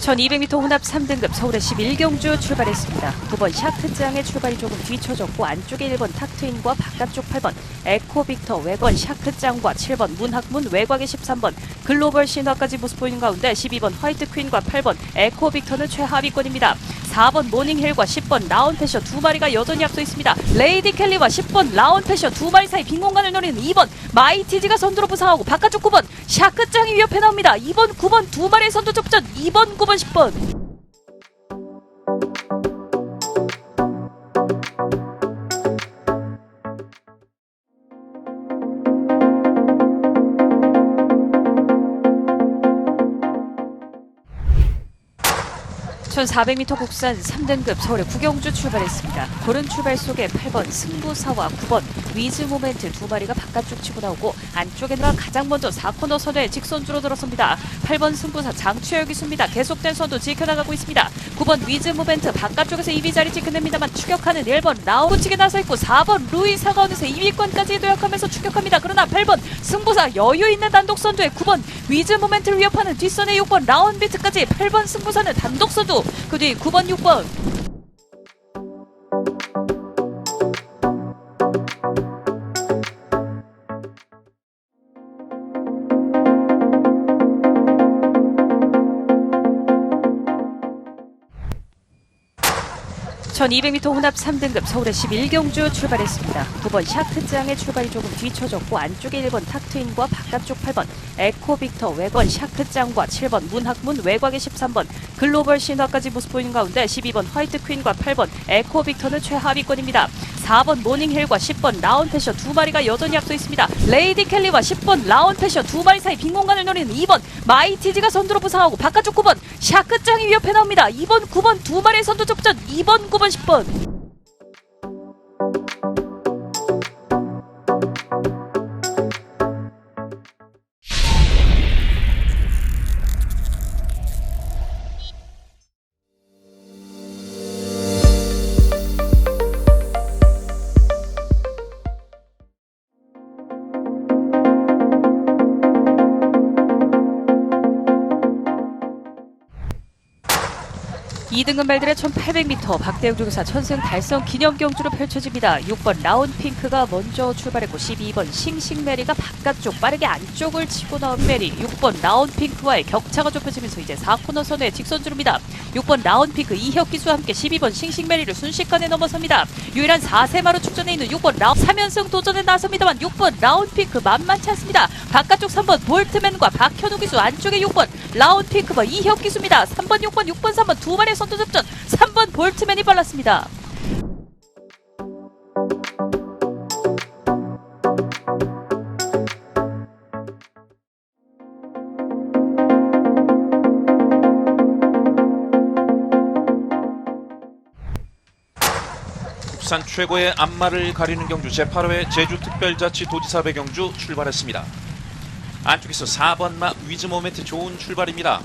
1200m 혼합 3등급 서울의 11경주 출발했습니다. 9번 샤크짱의 출발이 조금 뒤쳐졌고 안쪽에 1번 탁트인과 바깥쪽 8번 에코빅터 외곽 샤크짱과 7번 문학문 외곽의 13번 글로벌 신화까지 모습 보이는 가운데 12번 화이트 퀸과 8번 에코빅터는 최하위권입니다. 4번 모닝힐과 10번 라운패셔 두 마리가 여전히 앞서 있습니다. 레이디 켈리와 10번 라운패셔 두 마리 사이 빈 공간을 노리는 2번 마이티지가 선두로 부상하고 바깥쪽 9번 샤크짱이 위협해 나옵니다. 2번 9번 두 마리의 선두 접전 2번 9번 10번 (1400m) 국산 3등급 서울의 구경주 출발했습니다. 고른 출발 속에 8번 승부사와 9번 위즈 모멘트 두 마리가 바깥쪽 치고 나오고 안쪽에 나 가장 먼저 4코너 선에 직선주로 들어섭니다. 8번 승부사 장추혁이 습니다. 계속된 선두 지켜나가고 있습니다. 9번 위즈 모멘트 바깥쪽에서 2위 자리 지켜냅니다만 추격하는 1번 라우치게 나서있고 4번 루이사가 어느새 2위권까지 도약하면서 추격합니다. 그러나 8번 승부사 여유있는 단독 선두에 9번 위즈 모멘트를 위협하는 뒷선의 6번 라운비트까지 8번 승부사는 단독 선두 그 뒤 9번 6번 1200m 혼합 3등급 서울의 11경주 출발했습니다. 9번 샤크짱의 출발이 조금 뒤쳐졌고 안쪽에 1번 탁트인과 바깥쪽 8번 에코빅터 외곽 샤크짱과 7번 문학문 외곽의 13번 글로벌 신화까지 모습 보이는 가운데 12번 화이트 퀸과 8번 에코빅터는 최하위권입니다. 4번 모닝힐과 10번 라운패셔 두 마리가 여전히 앞서 있습니다. 레이디 켈리와 10번 라운패셔 두 마리 사이 빈 공간을 노리는 2번 마이티즈가 선두로 부상하고 바깥쪽 9번 샤크짱이 위협해 나옵니다. 2번 9번 두 마리의 선두 접전 2번 9번 10번. 이등급 말들의 1800m 박대영 조교사 천승 달성 기념 경주로 펼쳐집니다. 6번 라운핑크가 먼저 출발했고 12번 싱싱메리가 바깥쪽 빠르게 안쪽을 치고 나온 메리 6번 라운핑크와의 격차가 좁혀지면서 이제 4코너 선에 직선주로입니다. 6번 라운핑크 이혁기수와 함께 12번 싱싱메리를 순식간에 넘어섭니다. 유일한 4세마로 축전해 있는 6번 라운 3연승 도전에 나섭니다만 6번 라운핑크 만만치 않습니다. 바깥쪽 3번 볼트맨과 박현우 기수 안쪽에 6번 라운핑크와 이혁기수입니다. 3번 6번 6번 3번 두 마리의 선두 접전 3번 볼트맨이 빨랐습니다. 국산 최고의 앞말을 가리는 경주 제8회 제주특별자치도지사회 경주 출발했습니다. 안쪽에서 4번 마 위즈모멘트 좋은 출발입니다.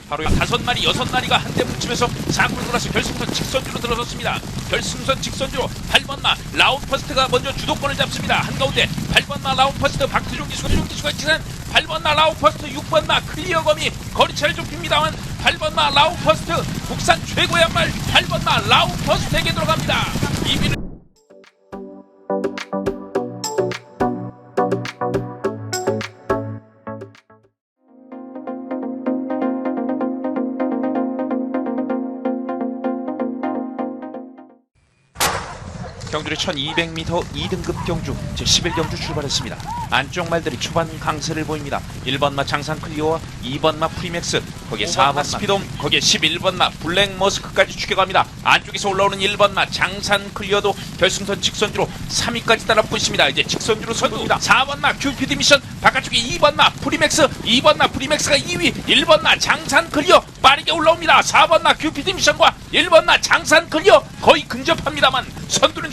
바로 5마리 6마리가 한대 붙이면서 4코너 돌아서 결승선 직선주로 들어섰습니다. 결승선 직선주로 8번 마 라운퍼스트가 먼저 주도권을 잡습니다. 한가운데 8번 마 라운퍼스트 박태종 기수가 지난 8번 마 라운퍼스트 6번 마 클리어검이 거리차를 좁힙니다만 8번 마 라운퍼스트 국산 최고의 앞말 8번 마 라운퍼스트에게 들어갑니다. 2위는 경주의 1200m 2등급 경주 제11경주 출발했습니다. 안쪽 말들이 초반 강세를 보입니다. 1번 마 장산 클리오와 2번 마 프리맥스 거기에 4번 스피돔 거기에 11번 마 블랙 머스크까지 추격합니다. 안쪽에서 올라오는 1번 마 장산 클리어도 결승선 직선주로 3위까지 따라붙고 있습니다. 이제 직선주로 선두입니다. 4번 마 큐피드 미션 바깥쪽에 2번 마 프리맥스 2번 마 프리맥스가 2위 1번 마 장산 클리어 빠르게 올라옵니다. 4번 마 큐피드 미션과 1번 마 장산 클리어 거의 근접합니다만 선두는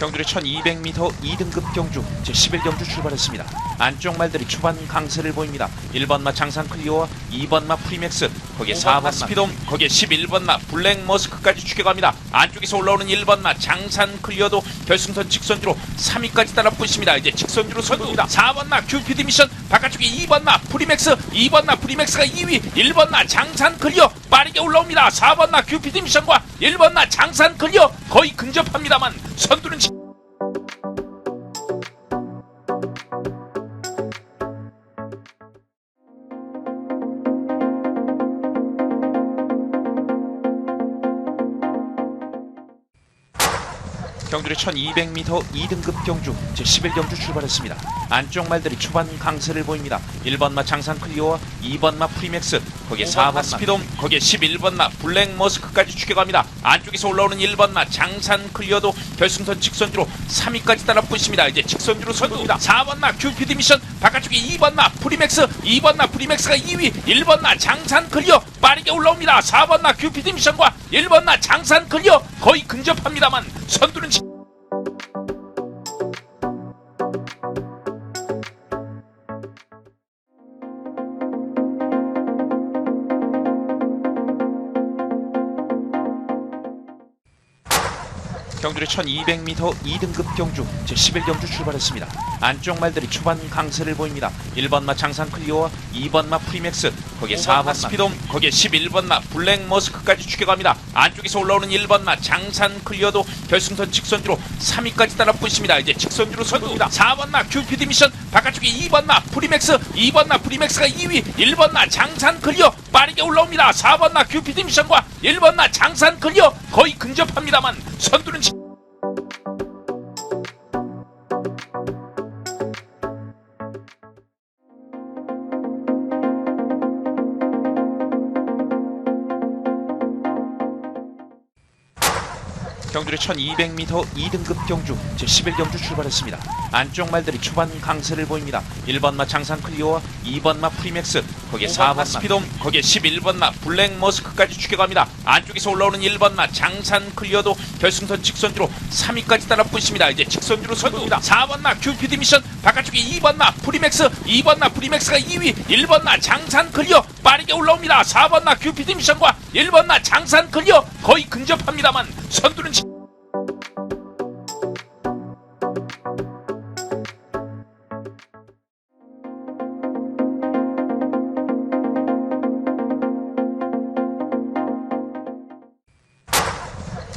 경주의 1200m 2등급 경주 제11경주 출발했습니다. 안쪽 말들이 초반 강세를 보입니다. 1번 마 장산 클리오와 2번 마 프리맥스 거기에 4번 스피돔 거기에 11번 마 블랙 머스크까지 추격합니다. 안쪽에서 올라오는 1번 마 장산 클리어도 결승선 직선주로 3위까지 따라붙고 있습니다. 이제 직선주로 선두입니다. 4번 마 큐피드 미션 바깥쪽에 2번 마 프리맥스 2번 마 프리맥스가 2위 1번 마 장산 클리어 빠르게 올라옵니다. 4번 마 큐피드 미션과 1번 마 장산 클리어 거의 근접합니다만 선두는 경주의 1200m 2등급 경주 제11경주 출발했습니다. 안쪽 말들이 초반 강세를 보입니다. 1번 마 장산 클리오와 2번 마 프리맥스 거기에 4번 스피돔 거기에 11번 마 블랙 머스크까지 추격합니다. 안쪽에서 올라오는 1번 마 장산 클리어도 결승선 직선주로 3위까지 따라붙고 있습니다. 이제 직선주로 선두입니다. 4번 마 큐피드 미션 바깥쪽에 2번 마 프리맥스 2번 마 프리맥스가 2위 1번 마 장산 클리어 빠르게 올라옵니다. 4번 마 큐피드 미션과 1번 마 장산 클리어 거의 근접합니다만 선두는 경주의 1200m 2등급 경주 제11경주 출발했습니다. 안쪽 말들이 초반 강세를 보입니다. 1번 마 장산 클리오와 2번 마 프리맥스 거기에 4번 스피돔, 거기에 11번 마 블랙 머스크까지 추격합니다. 안쪽에서 올라오는 1번 마 장산 클리어도 결승선 직선주로 3위까지 따라붙고 있습니다. 이제 직선주로 선두입니다. 4번 마 큐피드 미션, 바깥쪽에 2번 마 프리맥스, 2번 마 프리맥스가 2위, 1번 마 장산 클리어 빠르게 올라옵니다. 4번 마 큐피드 미션과 1번 마 장산 클리어 거의 근접합니다만 선두는 경주의 1200m 2등급 경주 제11경주 출발했습니다. 안쪽 말들이 초반 강세를 보입니다. 1번 마 장산 클리어와 2번 마 프리맥스, 거기에 4번 스피돔, 거기에 11번 마 블랙 머스크까지 추격합니다. 안쪽에서 올라오는 1번 마 장산 클리어도 결승선 직선주로 3위까지 따라붙고 있습니다. 이제 직선주로 선두입니다. 4번 마 큐피드 미션, 바깥쪽에 2번 마 프리맥스, 2번 마 프리맥스가 2위, 1번 마 장산 클리어 빠르게 올라옵니다. 4번 마 큐피드 미션과 1번 마 장산 클리어 거의 근접합니다만 선두는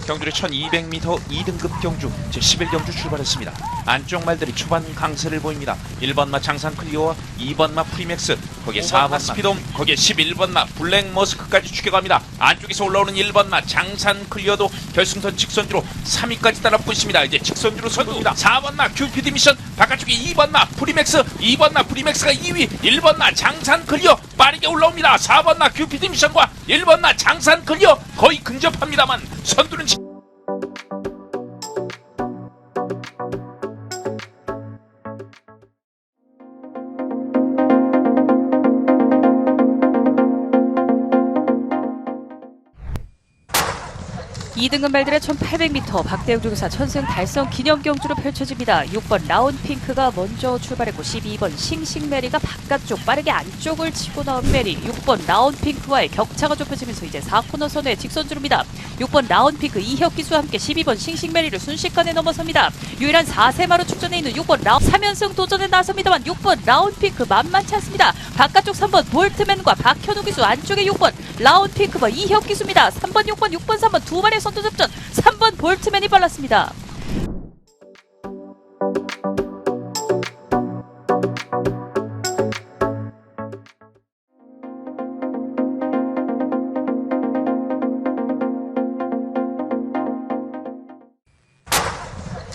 경주의 1200m 2등급 경주 제11경주 출발했습니다. 안쪽 말들이 초반 강세를 보입니다. 1번 마 장산 클리어와 2번 마 프리맥스, 거기에 4번 스피돔, 거기에 11번 마 블랙 머스크까지 추격합니다. 안쪽에서 올라오는 1번 마 장산 클리어도 결승선 직선주로 3위까지 따라붙고 있습니다. 이제 직선주로 선두입니다. 4번 마 큐피드 미션, 바깥쪽에 2번 마 프리맥스, 2번 마 프리맥스가 2위, 1번 마 장산 클리어 빠르게 올라옵니다. 4번 마 큐피드 미션과 1번 마 장산 클리어 거의 근접합니다만 선두는 이등급 말들의 1800m 박대웅 조교사 천승 달성 기념 경주로 펼쳐집니다. 6번 라운핑크가 먼저 출발했고 12번 싱싱메리가 바깥쪽 빠르게 안쪽을 치고 나온 메리, 6번 라운핑크와의 격차가 좁혀지면서 이제 4코너선의 직선주로입니다. 6번 라운핑크 이혁기수와 함께 12번 싱싱메리를 순식간에 넘어섭니다. 유일한 4세마로 축전해 있는 6번 라운 3연승 도전에 나섭니다만 6번 라운핑크 만만치 않습니다. 바깥쪽 3번 볼트맨과 박현우 기수, 안쪽에 6번 라운핑크와 이혁기수입니다. 3번 6번 6번 3번 두 마리의 선두 접전, 3번 볼트맨이 빨랐습니다.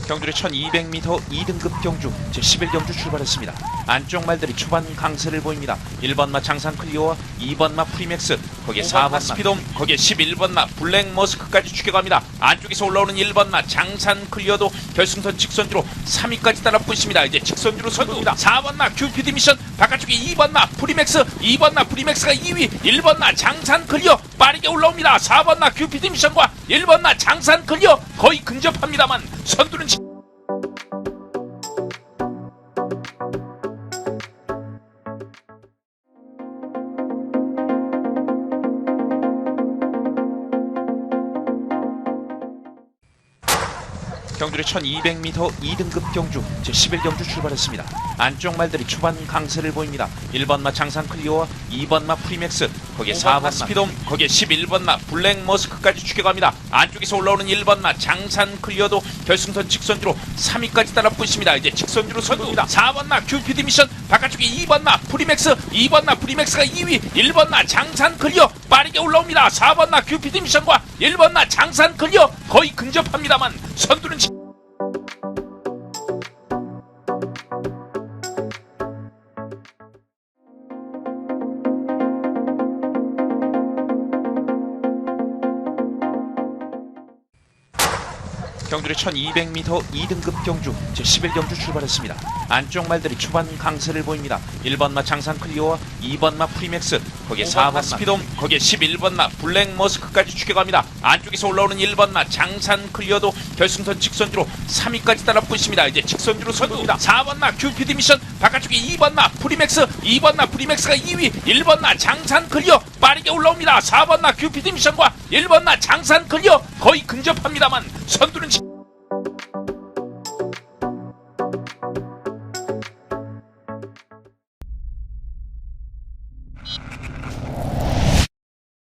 경주의 1200m 2등급 경주 제11경주 출발했습니다. 안쪽 말들이 초반 강세를 보입니다. 1번 마 장산 클리어와 2번 마 프리맥스, 거기에 4번 스피돔, 거기에 11번 마 블랙 머스크까지 추격합니다. 안쪽에서 올라오는 1번 마 장산 클리어도 결승선 직선주로 3위까지 따라붙고 있습니다. 이제 직선주로 선두입니다. 4번 마 큐피드 미션, 바깥쪽에 2번 마 프리맥스, 2번 마 프리맥스가 2위, 1번 마 장산 클리어 빠르게 올라옵니다. 4번 마 큐피드 미션과 1번 마 장산 클리어 거의 근접합니다만 선두는 경주의 1200m 2등급 경주 제11경주 출발했습니다. 안쪽 말들이 초반 강세를 보입니다. 1번 마 장산 클리어와 2번 마 프리맥스, 거기에 4번 스피돔, 거기에 11번 마 블랙 머스크까지 추격합니다. 안쪽에서 올라오는 1번 마 장산 클리어도 결승선 직선주로 3위까지 따라붙고 있습니다. 이제 직선주로 선두입니다. 4번 마 큐피드 미션, 바깥쪽에 2번 마 프리맥스, 2번 마 프리맥스가 2위, 1번 마 장산 클리어 빠르게 올라옵니다. 4번 마 큐피드 미션과 1번 마 장산 클리어 거의 근접합니다만 선두는 경주의 1200m 2등급 경주 제11경주 출발했습니다. 안쪽 말들이 초반 강세를 보입니다. 1번 마 장산 클리어와 2번 마 프리맥스, 거기에 4번 스피돔, 거기에 11번 마 블랙 머스크까지 추격합니다. 안쪽에서 올라오는 1번 마 장산 클리어도 결승선 직선주로 3위까지 따라붙고 있습니다. 이제 직선주로 선두입니다. 4번 마 큐피드 미션, 바깥쪽에 2번 마 프리맥스, 2번 마 프리맥스가 2위, 1번 마 장산 클리어 빠르게 올라옵니다. 4번 마 큐피드 미션과 1번 마 장산 클리어 거의 근접합니다만 선두는